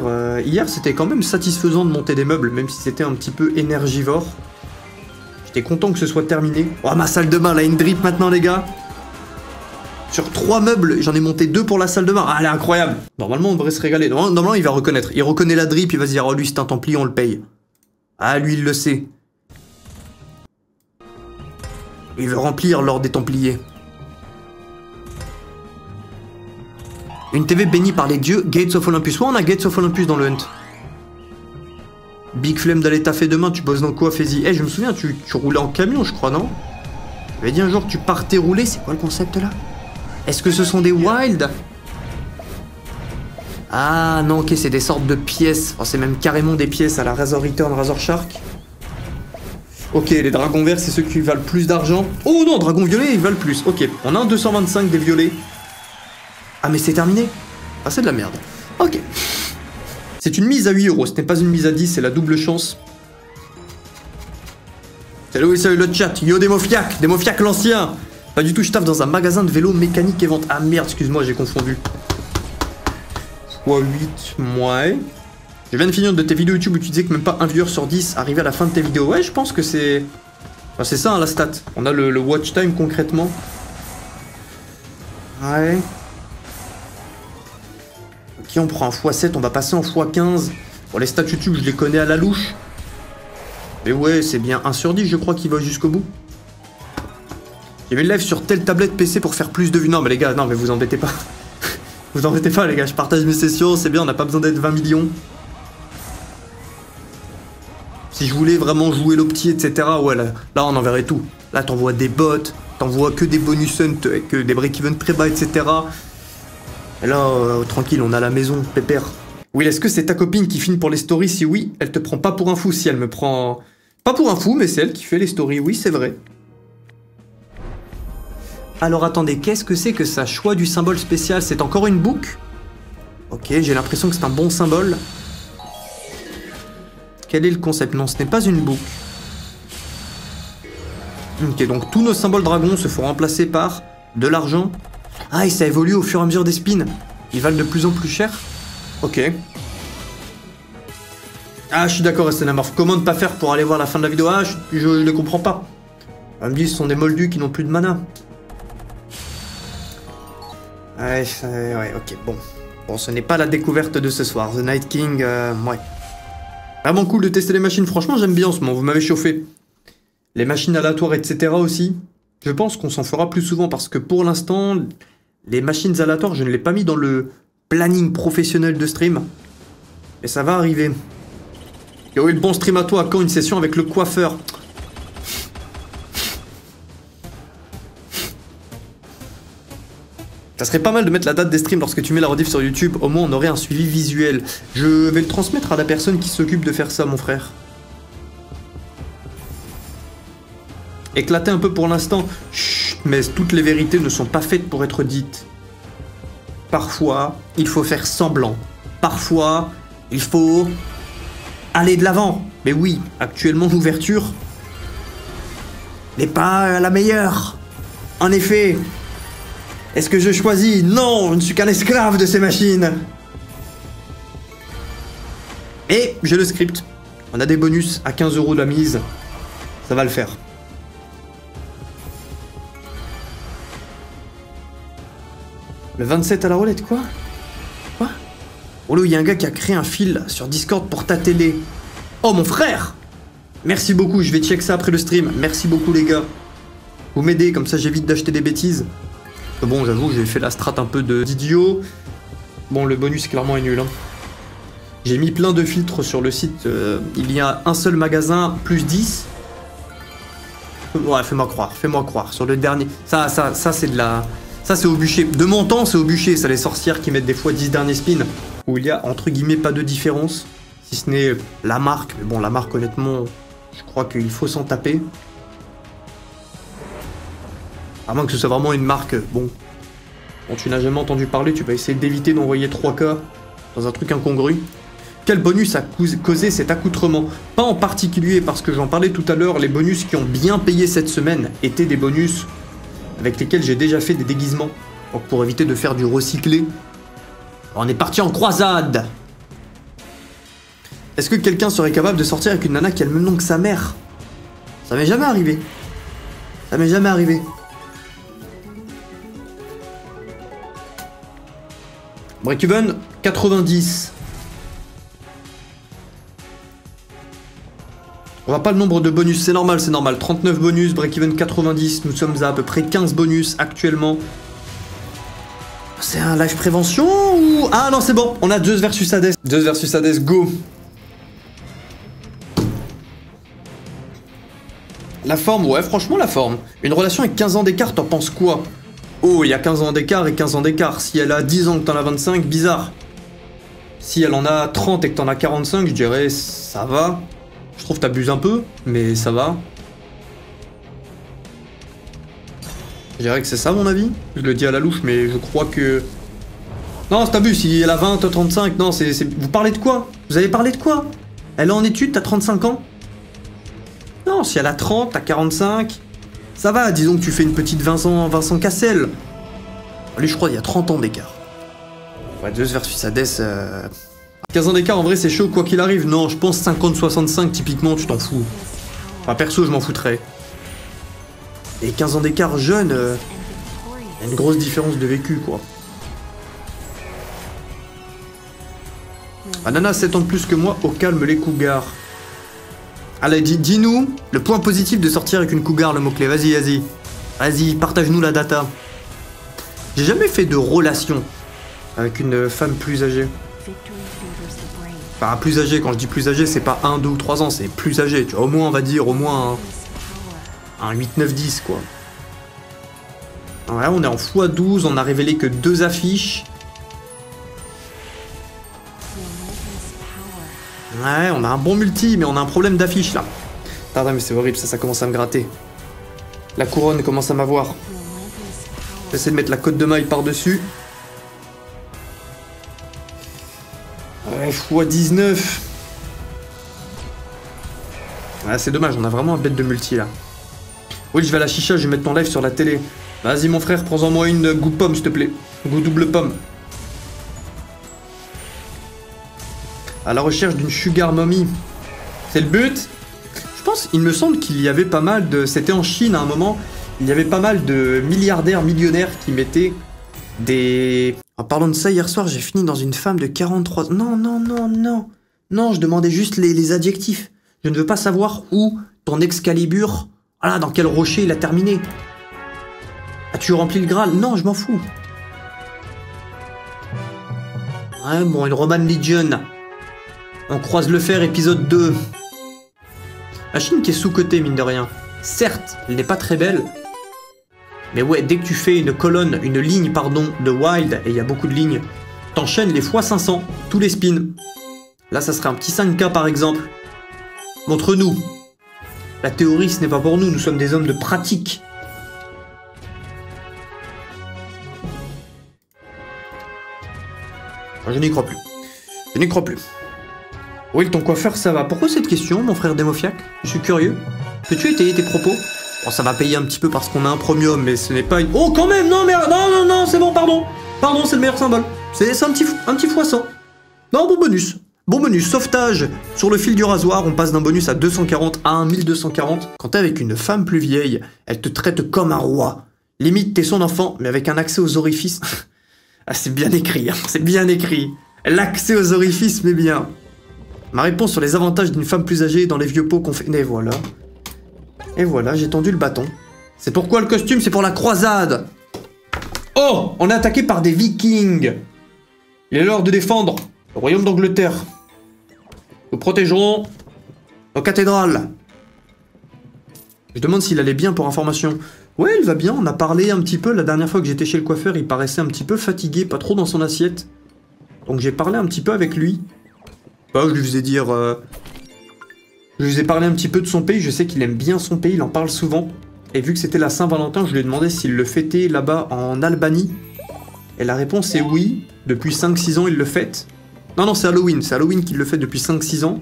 c'était quand même satisfaisant de monter des meubles, même si c'était un petit peu énergivore. J'étais content que ce soit terminé. Oh, ma salle de bain, là, une drip maintenant, les gars. Sur 3 meubles, j'en ai monté 2 pour la salle de bain. Ah, elle est incroyable. Normalement, on devrait se régaler. Normalement, il va reconnaître. Il reconnaît la drip, il va se dire, oh, lui, c'est un Templier, on le paye. Ah, lui, il le sait. Il veut remplir l'ordre des Templiers. Une TV bénie par les dieux, Gates of Olympus. Ouais, on a Gates of Olympus dans le Hunt. Big flemme d'aller taffer demain, tu bosses dans quoi, fais-y. Eh, je me souviens, tu roulais en camion, je crois, non? Tu m'avais dit un jour que tu partais rouler, c'est quoi le concept là? Est-ce que ce sont des wild? Ah non, ok, c'est des sortes de pièces. Oh, c'est même carrément des pièces à la Razor Return, Razor Shark. Ok, les dragons verts, c'est ceux qui valent plus d'argent. Oh non, dragons violets, ils valent plus. Ok, on a un 225 des violets. Ah, mais c'est terminé? Ah, c'est de la merde. Ok. C'est une mise à 8 euros, ce n'est pas une mise à 10, c'est la double chance. Salut, salut le chat. Yo, Demofiac l'ancien. Pas du tout, je taffe dans un magasin de vélo mécanique et vente. Ah merde, excuse-moi, j'ai confondu. x8, ouais. Je viens de finir de tes vidéos YouTube où tu disais que même pas un viewer sur 10 arrivait à la fin de tes vidéos. Ouais, je pense que c'est... Enfin, c'est ça, hein, la stat. On a le watch time concrètement. Ouais. Ok, on prend un x7, on va passer en x15. Bon, les stats YouTube, je les connais à la louche. Mais ouais, c'est bien 1 sur 10, je crois, qu'il va jusqu'au bout. J'ai mis le live sur telle tablette PC pour faire plus de vues. Non, mais les gars, non, mais vous embêtez pas. Vous embêtez pas, les gars, je partage mes sessions, c'est bien, on n'a pas besoin d'être 20 millions. Si je voulais vraiment jouer l'opti, etc., ouais, là, on enverrait tout. Là, t'envoies des bots, t'envoies que des bonus hunt, que des break-even très bas, etc. Et là, tranquille, on a la maison, pépère. Will, est-ce que c'est ta copine qui filme pour les stories? Si oui, elle te prend pas pour un fou. Si elle me prend... Pas pour un fou, mais c'est elle qui fait les stories. Oui, c'est vrai. Alors attendez, qu'est-ce que c'est que ça? Choix du symbole spécial, c'est encore une boucle? Ok, j'ai l'impression que c'est un bon symbole. Quel est le concept? Non, ce n'est pas une boucle. Ok, donc tous nos symboles dragons se font remplacer par de l'argent. Ah, et ça évolue au fur et à mesure des spins. Ils valent de plus en plus cher. Ok. Ah, je suis d'accord, SNMorph. Comment ne pas faire pour aller voir la fin de la vidéo? Ah, je ne comprends pas. On me dit ce sont des moldus qui n'ont plus de mana. Ouais, ok, bon. Bon, ce n'est pas la découverte de ce soir. The Night King, ouais. Vraiment cool de tester les machines. Franchement, j'aime bien en ce moment. Vous m'avez chauffé. Les machines aléatoires, etc. aussi. Je pense qu'on s'en fera plus souvent parce que pour l'instant, les machines aléatoires, je ne l'ai pas mis dans le planning professionnel de stream. Mais ça va arriver. Yo, oui, bon stream à toi. Quand une session avec le coiffeur? Ça serait pas mal de mettre la date des streams lorsque tu mets la rediff sur YouTube. Au moins, on aurait un suivi visuel. Je vais le transmettre à la personne qui s'occupe de faire ça, mon frère. Éclater un peu pour l'instant. Chut, mais toutes les vérités ne sont pas faites pour être dites. Parfois, il faut faire semblant. Parfois, il faut aller de l'avant. Mais oui, actuellement, l'ouverture n'est pas la meilleure. En effet. Est-ce que je choisis? Non, je ne suis qu'un esclave de ces machines. Et j'ai le script. On a des bonus à 15 € de la mise. Ça va le faire. Le 27 à la roulette, quoi? Quoi? Oh là, il y a un gars qui a créé un fil sur Discord pour ta télé. Oh, mon frère! Merci beaucoup, je vais check ça après le stream. Merci beaucoup, les gars. Vous m'aidez, comme ça j'évite d'acheter des bêtises. Bon, j'avoue, j'ai fait la strat un peu d'idiot. Bon, le bonus clairement est nul. Hein. J'ai mis plein de filtres sur le site. Il y a un seul magasin, plus 10. Ouais, fais-moi croire. Sur le dernier... Ça c'est de la... Ça, c'est au bûcher. De mon temps, c'est au bûcher. C'est les sorcières qui mettent des fois 10 derniers spins. Où il y a, entre guillemets, pas de différence. Si ce n'est la marque. Mais bon, la marque, honnêtement, je crois qu'il faut s'en taper. À moins que ce soit vraiment une marque, bon, dont tu n'as jamais entendu parler, tu vas essayer d'éviter d'envoyer 3K dans un truc incongru. Quel bonus a causé cet accoutrement? Pas en particulier, parce que j'en parlais tout à l'heure, les bonus qui ont bien payé cette semaine étaient des bonus avec lesquels j'ai déjà fait des déguisements. Donc pour éviter de faire du recyclé, on est parti en croisade. Est-ce que quelqu'un serait capable de sortir avec une nana qui a le même nom que sa mère? Ça m'est jamais arrivé. Ça m'est jamais arrivé. Break-even, 90. On voit pas le nombre de bonus, c'est normal, 39 bonus, break-even 90, nous sommes à peu près 15 bonus actuellement. c'est un live prévention ou... Ah non, c'est bon, on a Zeus versus Hades. Zeus versus Hades, go. La forme, ouais, franchement, la forme. Une relation avec 15 ans d'écart, t'en penses quoi? Oh, il y a 15 ans d'écart et 15 ans d'écart. Si elle a 10 ans que t'en as 25, bizarre. Si elle en a 30 et que t'en as 45, je dirais ça va. Je trouve que t'abuses un peu, mais ça va. Je dirais que c'est ça mon avis. Je le dis à la louche, mais je crois que... Non, c'est abus. Si elle a 20, 35, non, c'est... Vous parlez de quoi? Vous avez parlé de quoi? Elle est en études, t'as 35 ans? Non, si elle a 30, t'as 45... Ça va, disons que tu fais une petite Vincent Cassel. Lui, je crois qu'il y a 30 ans d'écart. Ouais, Zeus versus Hades... 15 ans d'écart, en vrai, c'est chaud, quoi qu'il arrive. Non, je pense 50-65, typiquement, tu t'en fous. Enfin, perso, je m'en foutrais. Et 15 ans d'écart jeune, y a une grosse différence de vécu, quoi. Anana, 7 ans de plus que moi, au calme les cougars. Allez, dis-nous le point positif de sortir avec une cougar, le mot-clé. Vas-y, vas-y. Vas-y, partage-nous la data. J'ai jamais fait de relation avec une femme plus âgée. Enfin, plus âgée, quand je dis plus âgée, c'est pas 1, 2 ou 3 ans, c'est plus âgé. Tu vois, au moins, on va dire, au moins un 8, 9, 10, quoi. Alors là, on est en x12, on a révélé que 2 affiches. Ouais, on a un bon multi, mais on a un problème d'affiche, là. Pardon, mais c'est horrible, ça commence à me gratter. La couronne commence à m'avoir. J'essaie de mettre la cote de maille par-dessus. Ouais, x19. Ouais, c'est dommage, on a vraiment un bête de multi, là. Oui, je vais à la chicha, je vais mettre ton live sur la télé. Vas-y, mon frère, prends-en moi une goût pomme, s'il te plaît. Goût double pomme. À la recherche d'une sugar mommy. C'est le but. Je pense, il me semble qu'il y avait pas mal de... C'était en Chine, à un moment. Il y avait pas mal de milliardaires, millionnaires qui mettaient des... En parlant de ça, hier soir, j'ai fini dans une femme de 43... Non, non, non, non. Non, je demandais juste les adjectifs. Je ne veux pas savoir où ton Excalibur... Voilà, dans quel rocher il a terminé. As-tu rempli le Graal? Non, je m'en fous. Ouais, bon, une Roman Legion. On croise le fer, épisode 2. La Chine qui est sous-cotée, mine de rien. Certes, elle n'est pas très belle. Mais ouais, dès que tu fais une colonne, une ligne, pardon, de Wild, et il y a beaucoup de lignes, t'enchaînes les fois 500, tous les spins. Là, ça serait un petit 5K, par exemple. Montre-nous. La théorie, ce n'est pas pour nous, nous sommes des hommes de pratique. Je n'y crois plus. Je n'y crois plus. Will, ton coiffeur, ça va. Pourquoi cette question, mon frère Démofiac? Je suis curieux. Peux-tu étayer tes propos? Bon, ça va payer un petit peu parce qu'on a un premium, mais ce n'est pas une... Oh, quand même, non, merde, non, non, non, c'est bon, pardon. Pardon, c'est le meilleur symbole. C'est un petit fois 100. Non, bon bonus. Bon bonus, sauvetage. Sur le fil du rasoir, on passe d'un bonus à 240 à un 1240. Quand t'es avec une femme plus vieille, elle te traite comme un roi. Limite, t'es son enfant, mais avec un accès aux orifices... Ah, c'est bien écrit, hein, c'est bien écrit. L'accès aux orifices, mais bien. Ma réponse sur les avantages d'une femme plus âgée dans les vieux pots qu'on fait... Et voilà. Et voilà, j'ai tendu le bâton. C'est pourquoi le costume, c'est pour la croisade. Oh, on est attaqué par des vikings. Il est l'heure de défendre le royaume d'Angleterre. Nous protégerons nos cathédrales. Je demande s'il allait bien pour information. Ouais, il va bien, on a parlé un petit peu. La dernière fois que j'étais chez le coiffeur, il paraissait un petit peu fatigué, pas trop dans son assiette. Donc j'ai parlé un petit peu avec lui. Bah, je lui faisais dire... Je lui ai parlé un petit peu de son pays, je sais qu'il aime bien son pays, il en parle souvent. Et vu que c'était la Saint-Valentin, je lui ai demandé s'il le fêtait là-bas en Albanie. Et la réponse est oui, depuis 5-6 ans il le fête. Non, c'est Halloween qu'il le fait depuis 5-6 ans.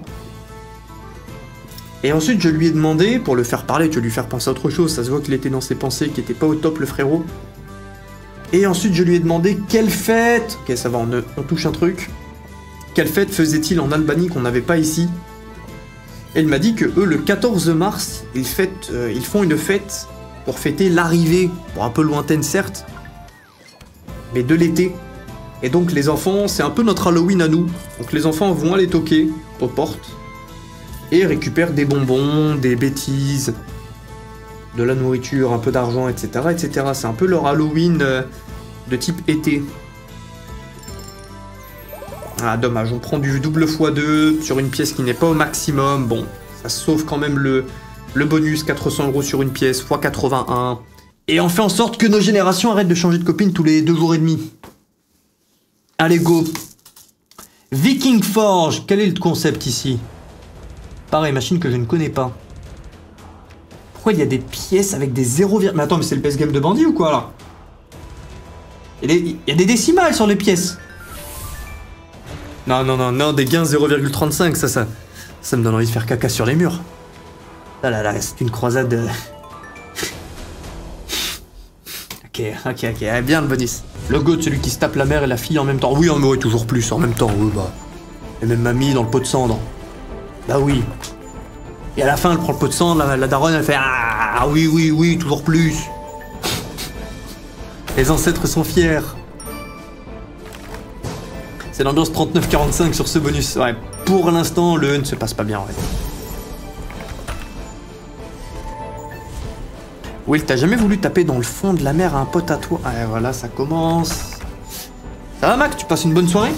Et ensuite, je lui ai demandé, pour le faire parler, tu veux lui faire penser à autre chose, ça se voit qu'il était dans ses pensées, qu'il était pas au top, le frérot. Et ensuite, je lui ai demandé quelle fête... Ok, ça va, on touche un truc. Quelle fête faisait-il en Albanie qu'on n'avait pas ici? Et il m'a dit que eux, le 14 mars, ils font une fête pour fêter l'arrivée, bon, un peu lointaine certes, mais de l'été. Et donc les enfants, c'est un peu notre Halloween à nous. Donc les enfants vont aller toquer aux portes et récupèrent des bonbons, des bêtises, de la nourriture, un peu d'argent, etc., etc. C'est un peu leur Halloween de type été. Ah, dommage, on prend du double x2 sur une pièce qui n'est pas au maximum. Bon, ça sauve quand même le bonus, 400 € sur une pièce, x 81. Et on fait en sorte que nos générations arrêtent de changer de copine tous les 2 jours et demi. Allez, go. Viking Forge, quel est le concept ici? Pareil, machine que je ne connais pas. Pourquoi il y a des pièces avec des 0, mais attends, mais c'est le PS Game de bandit ou quoi, là? Il y a des décimales sur les pièces. Non, non, non, non, des gains 0,35, ça me donne envie de faire caca sur les murs. Ah là là, c'est une croisade... Ok, bien le bonus. Le go de celui qui se tape la mère et la fille en même temps. Oui, on aurait toujours plus en même temps, oui, bah. Et même mamie dans le pot de cendre. Bah oui. Et à la fin, elle prend le pot de cendre, la daronne, elle fait ah oui, toujours plus. Les ancêtres sont fiers. C'est l'ambiance 39-45 sur ce bonus. Ouais, pour l'instant, le ne se passe pas bien, ouais. Will, t'as jamais voulu taper dans le fond de la mer à un pote à toi? Ah, voilà, ça commence. Ça va, Mac? Tu passes une bonne soirée?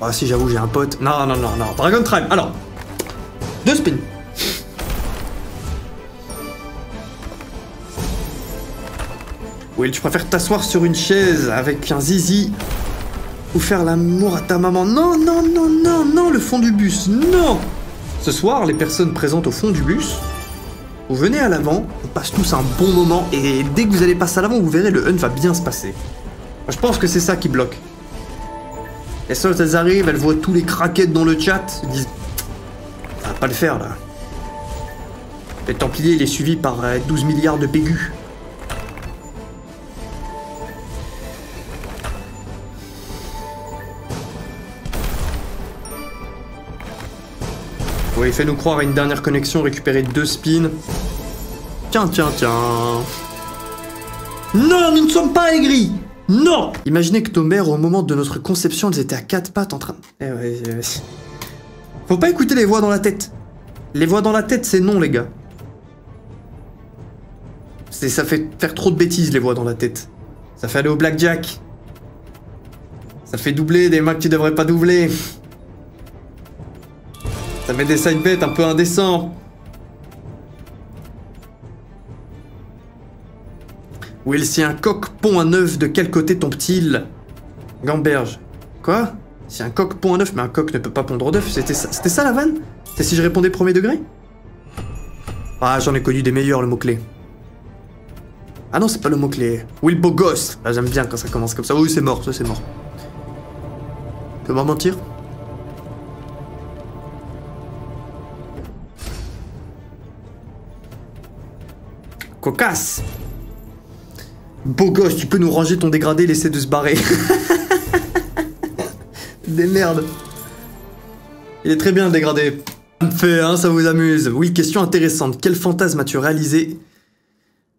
Ah, si, j'avoue, j'ai un pote. Non. Dragon Tribe. Alors, 2 spins. Will, tu préfères t'asseoir sur une chaise avec un zizi ou faire l'amour à ta maman? Non, le fond du bus, non! Ce soir, les personnes présentes au fond du bus, vous venez à l'avant, on passe tous un bon moment, et dès que vous allez passer à l'avant, vous verrez, le hunt va bien se passer. Moi, je pense que c'est ça qui bloque. Les seules, elles arrivent, elles voient tous les craquettes dans le chat, elles disent « Ça va pas le faire, là. » Le Templier, il est suivi par 12 milliards de pégus. Oui, fais-nous croire à une dernière connexion, récupérer 2 spins. Tiens. Non, nous ne sommes pas aigris. Non. Imaginez que nos mères, au moment de notre conception, elles étaient à 4 pattes en train... Faut pas écouter les voix dans la tête. Les voix dans la tête, c'est non, les gars. Ça fait faire trop de bêtises, les voix dans la tête. Ça fait aller au blackjack. Ça fait doubler des mains que tu devrais pas doubler. Ça met des side bets un peu indécents. Will, si un coq pond un œuf, de quel côté tombe-t-il? Gamberge. Quoi? Si un coq pond un œuf, mais un coq ne peut pas pondre d'œuf, c'était ça la vanne? C'est si je répondais premier degré? Ah, j'en ai connu des meilleurs, le mot-clé. Ah non, c'est pas le mot-clé. Will, beau gosse. Ah, j'aime bien quand ça commence comme ça. Oui, c'est mort, ça c'est mort. Comment mentir? Cocasse. Beau gosse, tu peux nous ranger ton dégradé et laisser de se barrer. Des merdes. Il est très bien le dégradé. Fait, hein, ça vous amuse. Oui, question intéressante. Quel fantasme as-tu réalisé?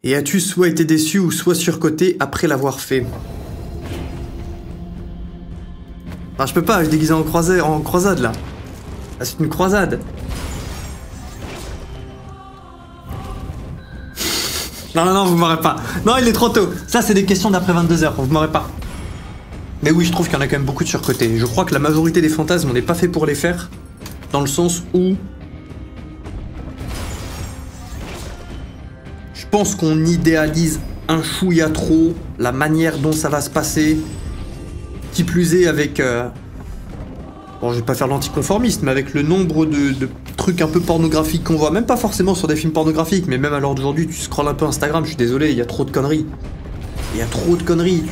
Et as-tu soit été déçu ou soit surcoté après l'avoir fait? Ah, je peux pas, je déguise en croisade là. Ah, c'est une croisade. Non, vous m'aurez pas. Non, il est trop tôt. Ça, c'est des questions d'après 22h, vous m'aurez pas. Mais oui, je trouve qu'il y en a quand même beaucoup de surcotés. Je crois que la majorité des fantasmes, on n'est pas fait pour les faire. Dans le sens où... je pense qu'on idéalise un chouïa trop la manière dont ça va se passer. Qui plus est avec... Bon, je vais pas faire l'anticonformiste, mais avec le nombre de trucs un peu pornographiques qu'on voit, même pas forcément sur des films pornographiques, mais même à l'heure d'aujourd'hui, tu scrolles un peu Instagram, je suis désolé, il y a trop de conneries. Il y a trop de conneries.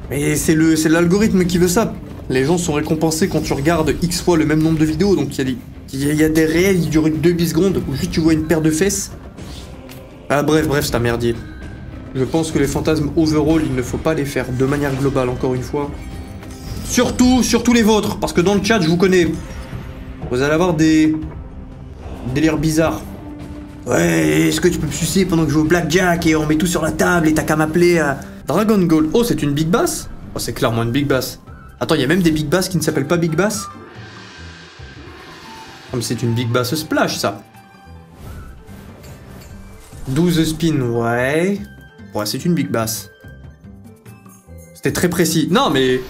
Mais c'est l'algorithme qui veut ça. Les gens sont récompensés quand tu regardes X fois le même nombre de vidéos, donc il y a des réels qui durent 2 secondes, où juste tu vois une paire de fesses. Ah bref, c'est un merdier. Je pense que les fantasmes overall, il ne faut pas les faire de manière globale, encore une fois. Surtout les vôtres, parce que dans le chat, je vous connais. Vous allez avoir des délires bizarres. Ouais, est-ce que tu peux me sucer pendant que je joue au blackjack et on met tout sur la table et t'as qu'à m'appeler Dragon Gold. Oh, c'est une big bass? Oh, c'est clairement une big bass. Attends, il y a même des big bass qui ne s'appellent pas big bass? Comme c'est une big bass splash, ça. 12 spins, ouais. Ouais, c'est une big bass. C'était très précis. Non, mais...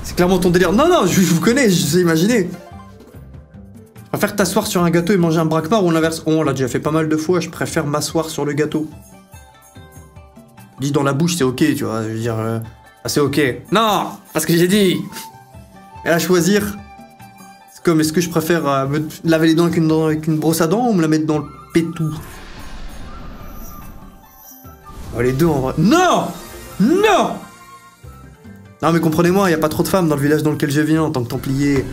C'est clairement ton délire. Non, non, je vous connais, je sais imaginer. Je préfère t'asseoir sur un gâteau et manger un braquemar ou l'inverse. Oh, on l'a déjà fait pas mal de fois, je préfère m'asseoir sur le gâteau. Dis dans la bouche, c'est ok, tu vois, je veux dire... Ah, c'est ok. Non, parce que j'ai dit. Et à choisir... C'est comme, est-ce que je préfère me laver les dents avec une brosse à dents ou me la mettre dans le pétou? Oh, les deux en vrai. Non! Non! Non mais comprenez-moi, il n'y a pas trop de femmes dans le village dans lequel je viens en tant que templier.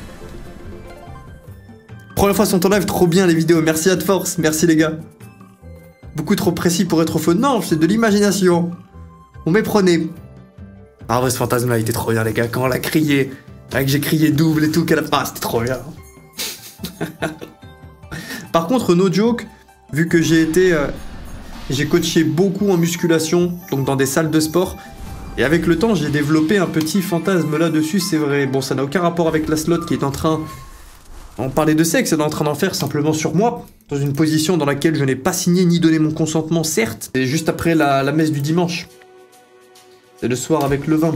Première fois sur ton live, trop bien les vidéos, merci à de force, merci les gars. Beaucoup trop précis pour être faux. Non, c'est de l'imagination. On méprenait. Ah ouais, ce fantasme là, il était trop bien les gars, quand on l'a crié. Avec j'ai crié double et tout, qu'elle a... Ah, c'était trop bien. Par contre, no joke, vu que j'ai été... j'ai coaché beaucoup en musculation, donc dans des salles de sport. Et avec le temps, j'ai développé un petit fantasme là-dessus, c'est vrai. Bon, ça n'a aucun rapport avec la slot qui est en train... On parlait de sexe, elle est en train d'en faire simplement sur moi, dans une position dans laquelle je n'ai pas signé ni donné mon consentement, certes. C'est juste après la messe du dimanche. C'est le soir avec le vin.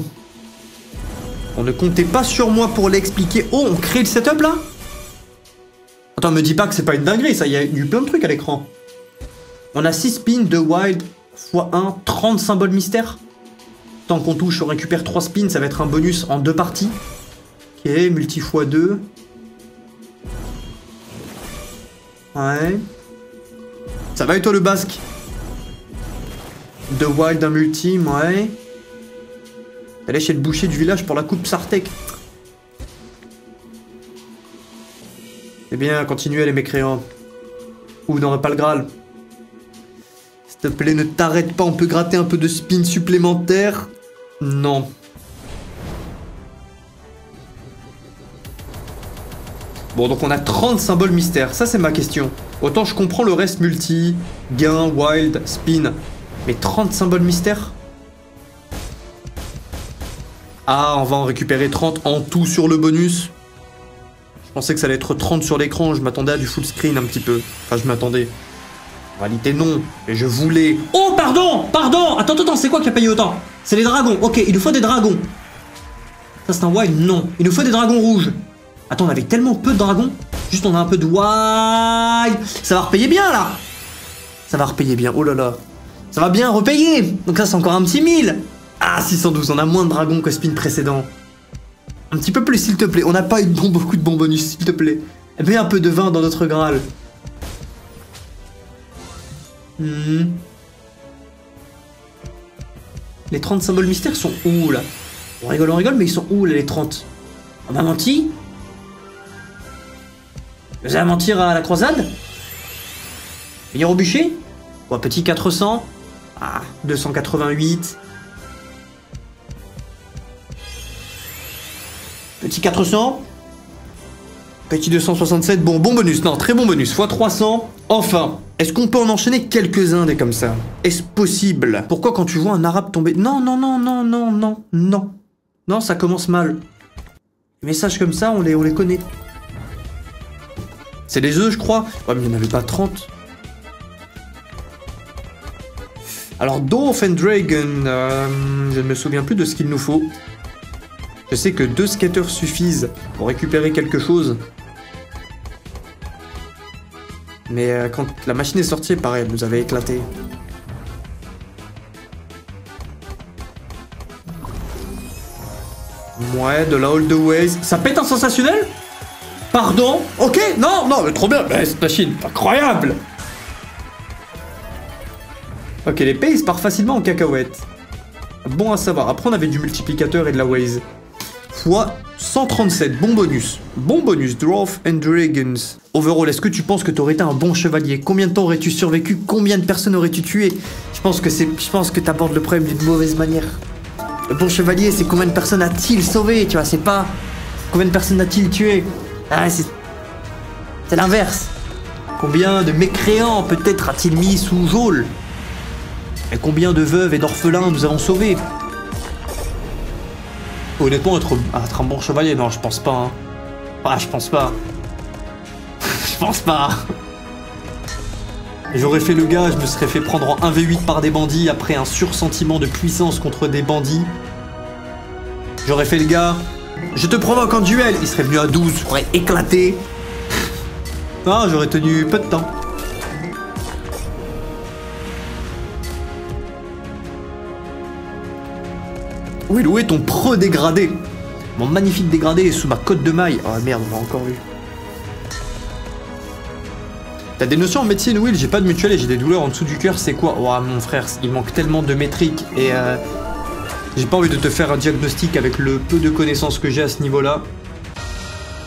On ne comptait pas sur moi pour l'expliquer. Oh, on crée le setup là? Attends, me dis pas que c'est pas une dinguerie, ça, il y a eu plein de trucs à l'écran. On a 6 spins de wild x 1, 30 symboles mystères. Tant qu'on touche, on récupère 3 spins, ça va être un bonus en 2 parties. Ok, multi x 2. Ouais. Ça va et toi le basque? 2 wild, un multi, ouais. Allez chez le boucher du village pour la coupe Sartek. Eh bien, continuez les mécréants. Ou vous n'aurez pas le Graal. S'il te plaît, ne t'arrête pas, on peut gratter un peu de spin supplémentaire. Non. Bon, donc on a 30 symboles mystères, ça c'est ma question. Autant je comprends le reste multi, gain, wild, spin. Mais 30 symboles mystères? Ah, on va en récupérer 30 en tout sur le bonus. Je pensais que ça allait être 30 sur l'écran, je m'attendais à du full screen un petit peu. Enfin, je m'attendais. En réalité, non. Et je voulais... Oh, pardon! Pardon! Attends, c'est quoi qui a payé autant? C'est les dragons. Ok, il nous faut des dragons. Ça, c'est un wild? Non. Il nous faut des dragons rouges. Attends, on avait tellement peu de dragons. Juste, on a un peu de wild. Ça va repayer bien, là. Ça va repayer bien. Oh là là. Ça va bien repayer. Donc ça, c'est encore un petit 1000. Ah, 612. On a moins de dragons que spin précédent. Un petit peu plus, s'il te plaît. On n'a pas eu beaucoup de bons bonus, s'il te plaît. Mets un peu de vin dans notre Graal. Les 30 symboles mystères sont où, là? On rigole, mais ils sont où, là, les 30? On m'a menti? Vous allez mentir à la croisade? Venir au bûcher? Ou un petit 400? Ah, 288. Petit 400. Petit 267. Bon bonus. Non, très bon bonus. Fois 300. Enfin. Est-ce qu'on peut en enchaîner quelques-uns des comme ça? Est-ce possible? Pourquoi quand tu vois un arabe tomber... Non. Non, ça commence mal. Les messages comme ça, on les connaît. C'est des œufs, je crois. Ouais, mais il n'y en avait pas 30. Alors, Dwarf and Dragon, je ne me souviens plus de ce qu'il nous faut. Je sais que 2 skaters suffisent pour récupérer quelque chose. Mais quand la machine est sortie, pareil, elle nous avait éclaté. Ouais, de la Hold the Ways. Ça pète un sensationnel? Pardon? Ok, non, mais trop bien. Mais cette machine, incroyable. Ok, les pays partent facilement en cacahuète. Bon à savoir. Après, on avait du multiplicateur et de la Waze. Fois 137, bon bonus. Bon bonus, Dwarf and Dragons. Overall, est-ce que tu penses que t'aurais été un bon chevalier? Combien de temps aurais-tu survécu? Combien de personnes aurais-tu tué? Je pense que t'abordes le problème d'une mauvaise manière. Le bon chevalier, c'est combien de personnes a-t-il sauvé, tu vois, c'est pas combien de personnes a-t-il tué. Ah, c'est l'inverse. Combien de mécréants peut-être a-t-il mis sous geôle? Et combien de veuves et d'orphelins nous avons sauvés? Honnêtement, être un bon chevalier, non, je pense pas. Hein. Ah, je pense pas. Je pense pas. J'aurais fait le gars, je me serais fait prendre en 1v8 par des bandits après un sursentiment de puissance contre des bandits. J'aurais fait le gars. Je te provoque en duel. Il serait venu à 12. J'aurais éclaté. Non, j'aurais tenu peu de temps. Où est ton pro dégradé? Mon magnifique dégradé est sous ma cotte de maille. Oh merde, on l'a encore vu. T'as des notions en médecine, Will? J'ai pas de mutuelle et j'ai des douleurs en dessous du cœur, c'est quoi? Oh mon frère, il manque tellement de métriques et j'ai pas envie de te faire un diagnostic avec le peu de connaissances que j'ai à ce niveau-là.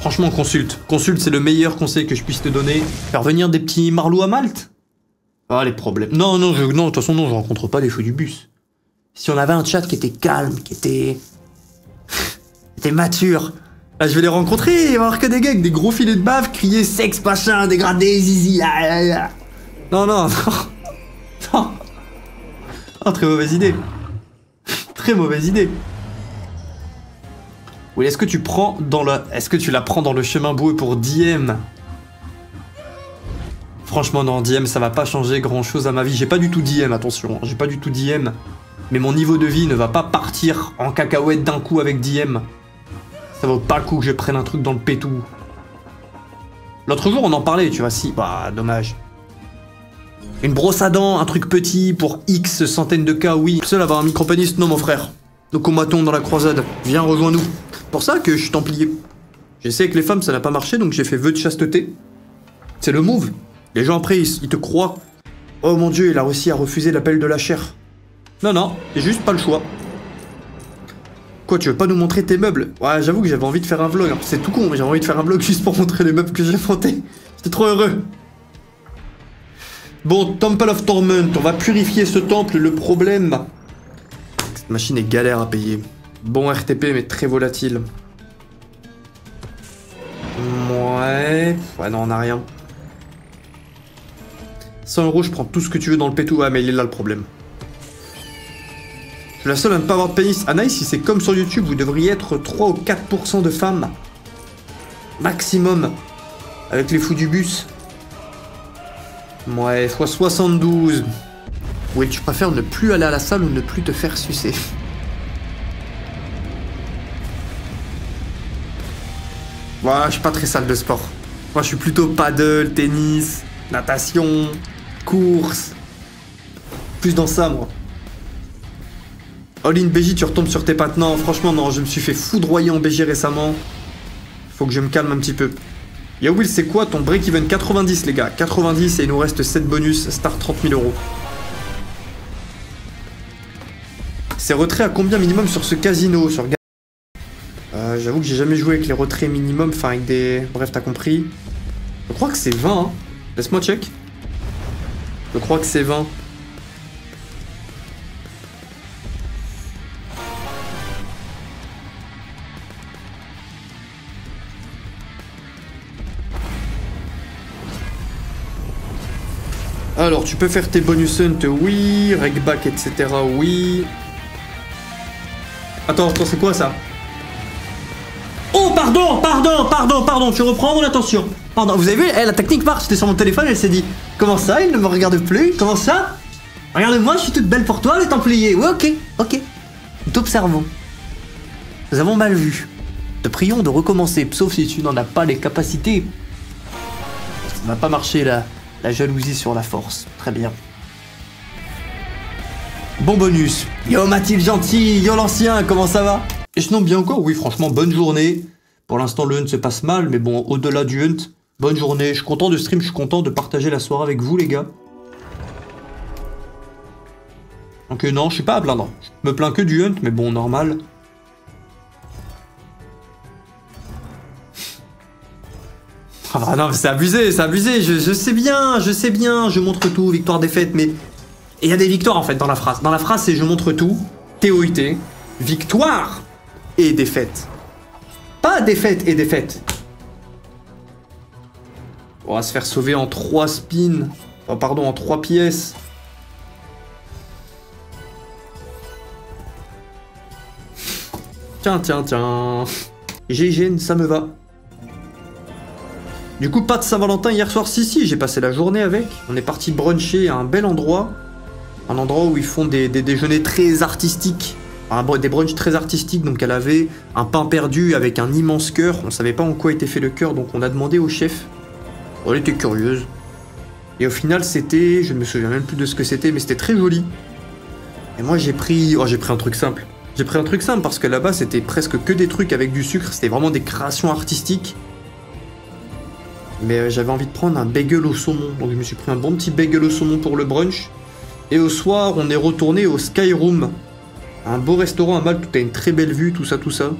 Franchement, consulte. Consulte, c'est le meilleur conseil que je puisse te donner. Faire venir des petits marlous à Malte? Ah, les problèmes. Non, de toute façon, non, je rencontre pas des fous du bus. Si on avait un chat qui était calme, qui était mature... Là, je vais les rencontrer, il va y avoir que des gars avec des gros filets de bave, crier sexe, machin, dégradé, zizi, là. Non. Non, très mauvaise idée. Très mauvaise idée. Oui, est-ce que tu la prends dans le chemin boueux pour Diem? Franchement, non, Diem, ça va pas changer grand-chose à ma vie. J'ai pas du tout Diem, attention, j'ai pas du tout Diem. Mais mon niveau de vie ne va pas partir en cacahuète d'un coup avec Diem. Ça vaut pas le coup que je prenne un truc dans le pétou. L'autre jour, on en parlait, tu vois, si. Bah, dommage. Une brosse à dents, un truc petit pour X centaines de cas, oui. Seul avoir un micropénis, non, mon frère. Nous combattons dans la croisade. Viens, rejoins-nous. Pour ça que je suis templier. J'essaie avec les femmes, ça n'a pas marché, donc j'ai fait vœu de chasteté. C'est le move. Les gens après, ils te croient. Oh mon Dieu, il a réussi à refuser l'appel de la chair. Non, j'ai juste pas le choix. Quoi, tu veux pas nous montrer tes meubles? Ouais, j'avoue que j'avais envie de faire un vlog. C'est tout con, mais j'avais envie de faire un vlog juste pour montrer les meubles que j'ai montés. J'étais trop heureux. Bon, Temple of Torment, on va purifier ce temple. Le problème... Cette machine est galère à payer. Bon RTP, mais très volatile. Ouais, non, on a rien. 100 €, je prends tout ce que tu veux dans le pétou. Ouais, mais il est là le problème. Je suis la seule à ne pas avoir de pénis. Anaïs, si c'est comme sur YouTube, vous devriez être 3 ou 4% de femmes. Maximum. Avec les fous du bus. Ouais, fois 72. Oui, tu préfères ne plus aller à la salle ou ne plus te faire sucer? Ouais, je suis pas très salle de sport. Moi, je suis plutôt paddle, tennis, natation, course. Plus dans ça, moi. All in BJ, tu retombes sur tes pattes. Non, franchement, non, je me suis fait foudroyer en BJ récemment. Faut que je me calme un petit peu. Yo Will, c'est quoi ton break-even? 90, les gars. 90 et il nous reste 7 bonus. Start 30 000 €. C'est retrait à combien minimum sur ce casino? J'avoue que j'ai jamais joué avec les retraits minimum. Enfin, avec des... Bref, t'as compris. Je crois que c'est 20. Hein. Laisse-moi check. Je crois que c'est 20. Alors, tu peux faire tes bonus hunt, oui. Regback, etc., oui. Attends, c'est quoi ça? Oh, pardon, tu reprends mon attention. Pardon, vous avez vu, la technique marche, j'étais sur mon téléphone, elle s'est dit, comment ça, il ne me regarde plus? Comment ça? Regarde-moi, je suis toute belle pour toi, les Templiers. Ouais, ok. Nous t'observons. Nous avons mal vu. Te prions de recommencer, sauf si tu n'en as pas les capacités. Ça n'a pas marché, là. La jalousie sur la force. Très bien. Bon bonus. Yo Mathilde gentil, yo l'ancien, comment ça va? Et sinon bien encore? Oui, franchement, bonne journée. Pour l'instant, le hunt se passe mal, mais bon, au-delà du hunt, bonne journée. Je suis content de stream, je suis content de partager la soirée avec vous, les gars. Donc non, je suis pas à plaindre. Je me plains que du hunt, mais bon, normal. Ah non, mais c'est abusé, je sais bien, je montre tout, victoire, défaite, mais... Et il y a des victoires en fait dans la phrase. Dans la phrase, c'est je montre tout, TOIT, victoire et défaite. Pas défaite et défaite. On va se faire sauver en 3 spins. Oh, pardon, en 3 pièces. Tiens. GG, ça me va. Du coup, pas de Saint-Valentin hier soir. Si, j'ai passé la journée avec. On est parti bruncher à un bel endroit. Un endroit où ils font des déjeuners très artistiques. Des brunchs très artistiques, donc elle avait un pain perdu avec un immense cœur. On savait pas en quoi était fait le cœur, donc on a demandé au chef. Elle était curieuse. Et au final, c'était... Je ne me souviens même plus de ce que c'était, mais c'était très joli. Et moi, j'ai pris... Oh, j'ai pris un truc simple. J'ai pris un truc simple parce que là-bas, c'était presque que des trucs avec du sucre. C'était vraiment des créations artistiques. Mais j'avais envie de prendre un bagel au saumon. Donc je me suis pris un bon petit bagel au saumon pour le brunch. Et au soir, on est retourné au Sky Room. Un beau restaurant à Malte où t'as une très belle vue, tout ça, tout ça.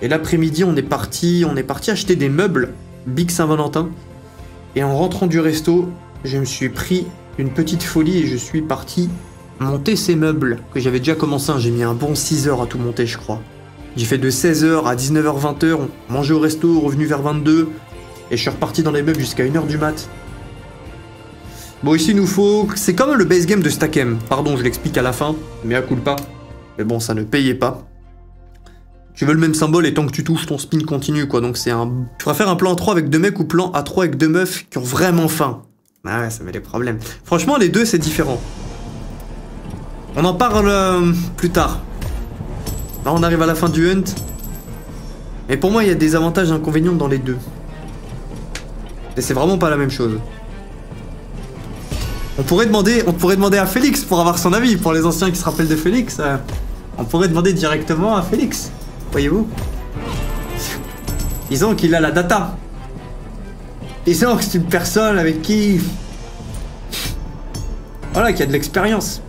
Et l'après-midi, on est parti acheter des meubles Big Saint-Valentin. Et en rentrant du resto, je me suis pris une petite folie et je suis parti monter ces meubles que j'avais déjà commencé. J'ai mis un bon 6 heures à tout monter, je crois. J'ai fait de 16h à 19h, 20h, mangé au resto, revenu vers 22, et je suis reparti dans les meubles jusqu'à 1h du mat. Bon, ici, il nous faut... C'est comme le base game de Stackem. Pardon, je l'explique à la fin, mais à culpa. Mais bon, ça ne payait pas. Tu veux le même symbole et tant que tu touches, ton spin continue, quoi. Donc c'est un... Tu préfères un plan A3 avec 2 mecs ou plan A3 avec 2 meufs qui ont vraiment faim? Ah ouais, ça met des problèmes. Franchement, les deux, c'est différent. On en parle plus tard. Là, on arrive à la fin du hunt. Mais pour moi, il y a des avantages et inconvénients dans les deux. Et c'est vraiment pas la même chose. On pourrait demander à Félix pour avoir son avis. Pour les anciens qui se rappellent de Félix, on pourrait demander directement à Félix. Voyez-vous? Disons qu'il a la data. Disons que c'est une personne avec qui... Voilà, qui a de l'expérience.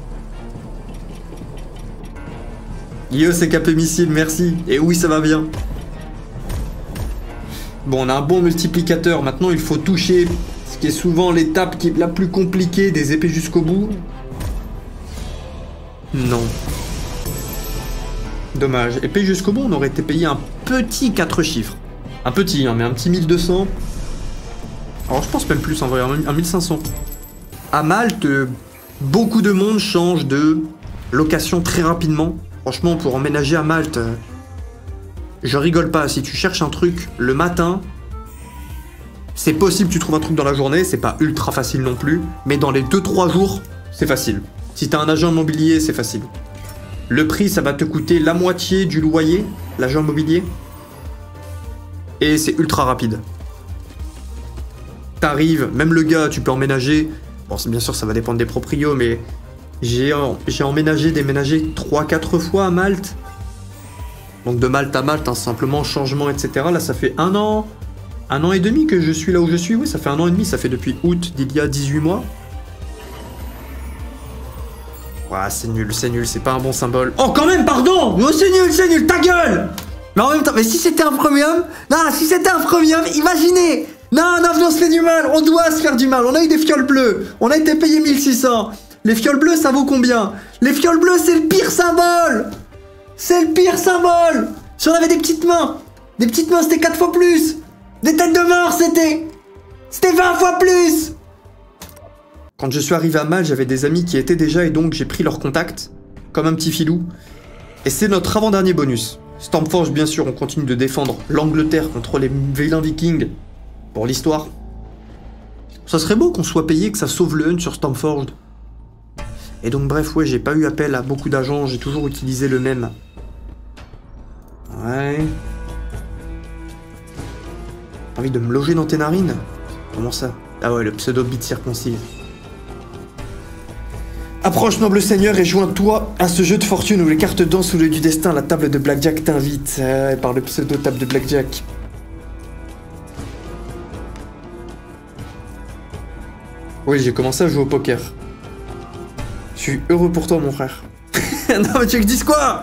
Yo, c'est capé missile, merci. Et oui, ça va bien. Bon, on a un bon multiplicateur. Maintenant, il faut toucher... Ce qui est souvent l'étape qui est la plus compliquée des épées jusqu'au bout. Non. Dommage. Épée jusqu'au bout, on aurait été payé un petit 4 chiffres. Un petit, hein, mais un petit 1200. Alors je pense même plus en vrai, un 1500. À Malte, beaucoup de monde change de location très rapidement. Franchement, pour emménager à Malte, je rigole pas. Si tu cherches un truc le matin... C'est possible que tu trouves un truc dans la journée, c'est pas ultra facile non plus, mais dans les 2-3 jours, c'est facile. Si t'as un agent immobilier, c'est facile. Le prix, ça va te coûter la moitié du loyer, l'agent immobilier, et c'est ultra rapide. T'arrives, même le gars, tu peux emménager, bon, bien sûr, ça va dépendre des proprios, mais j'ai déménagé 3-4 fois à Malte. Donc de Malte à Malte, hein, simplement changement, etc. Là, ça fait 1 an... 1 an et demi que je suis là où je suis, oui, ça fait 1 an et demi, ça fait depuis août d'il y a 18 mois. Ouais, c'est nul, c'est pas un bon symbole. Oh, quand même, pardon! Oh, c'est nul, ta gueule! Mais en même temps, mais si c'était un premium, non, si c'était un premium, imaginez! Non, on se fait du mal, on doit se faire du mal, on a eu des fioles bleues, on a été payé 1600. Les fioles bleues, ça vaut combien? Les fioles bleues, c'est le pire symbole! C'est le pire symbole! Si on avait des petites mains, c'était 4 fois plus! Des têtes de mort, c'était 20 fois plus. Quand je suis arrivé à Malte, j'avais des amis qui étaient déjà et donc j'ai pris leur contact, comme un petit filou. Et c'est notre avant-dernier bonus. Stormforge, bien sûr, on continue de défendre l'Angleterre contre les vilains vikings, pour l'histoire. Ça serait beau qu'on soit payé, que ça sauve le hunt sur Stormforge. Et donc bref, ouais, j'ai pas eu appel à beaucoup d'agents, j'ai toujours utilisé le même. Ouais... T'as envie de me loger dans tes narines? Comment ça? Ah ouais, le pseudo-bit circoncis. Approche, noble seigneur, et joins-toi à ce jeu de fortune où les cartes dansent sous l'œil du destin. La table de Blackjack t'invite. Par le pseudo-table de Blackjack. Oui, j'ai commencé à jouer au poker. Je suis heureux pour toi, mon frère. Non, mais tu veux que je dise quoi?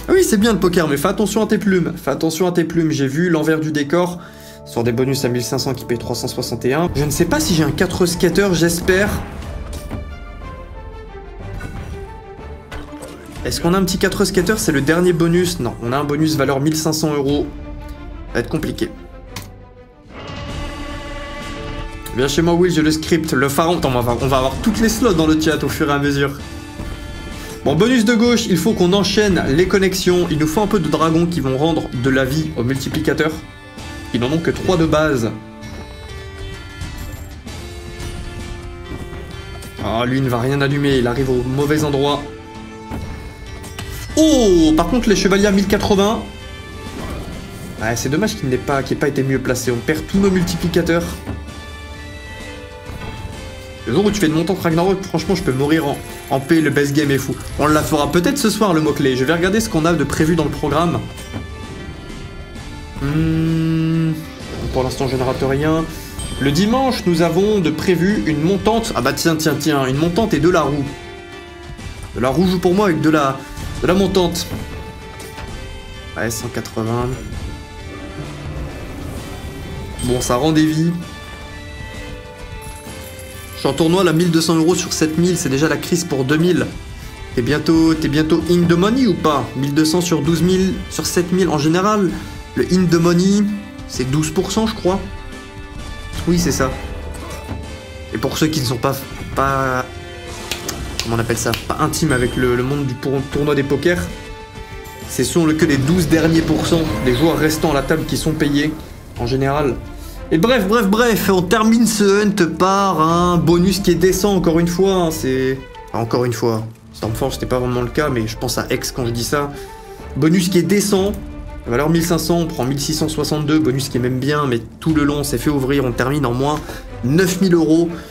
Oui, c'est bien le poker, mais fais attention à tes plumes. Fais attention à tes plumes. J'ai vu l'envers du décor. Sur des bonus à 1500 qui payent 361. Je ne sais pas si j'ai un 4 skater, j'espère. Est-ce qu'on a un petit 4 skater? C'est le dernier bonus. Non, on a un bonus valeur 1500 €. Ça va être compliqué. Viens chez moi, Will, j'ai le script. Le pharaon. Attends, on va avoir toutes les slots dans le chat au fur et à mesure. Bon, bonus de gauche, il faut qu'on enchaîne les connexions. Il nous faut un peu de dragons qui vont rendre de la vie au multiplicateur. Ils n'en ont que 3 de base. Ah, lui, il ne va rien allumer, il arrive au mauvais endroit. Oh, par contre, les chevaliers à 1080. Ouais, c'est dommage qu'il n'ait pas été mieux placé. On perd tous nos multiplicateurs. Le jour où tu fais une montante Ragnarok, franchement, je peux mourir en paix, le best game est fou. On la fera peut-être ce soir, le mot-clé. Je vais regarder ce qu'on a de prévu dans le programme. Pour l'instant, je ne rate rien. Le dimanche, nous avons de prévu une montante. Ah bah tiens, une montante et de la roue. De la roue joue pour moi avec de la montante. Ouais, 180. Bon, ça rend des vies. Je suis en tournoi, là, 1200 € sur 7000, c'est déjà la crise pour 2000. T'es bientôt in the money ou pas? 1200 sur 12 000, sur 7000 en général. Le in the money, c'est 12%, je crois. Oui, c'est ça. Et pour ceux qui ne sont pas comment on appelle ça? Pas intimes avec le monde du tournoi des pokers, ce sont que les 12 derniers pourcents des joueurs restants à la table qui sont payés, en général. Et bref, on termine ce hunt par un bonus qui est décent, encore une fois. Hein, c'est... Enfin, encore une fois, Stormforge, c'était pas vraiment le cas, mais je pense à X quand je dis ça. Bonus qui est décent. Valeur 1500, on prend 1662, bonus qui est même bien, mais tout le long, on s'est fait ouvrir, on termine en moins 9000 €.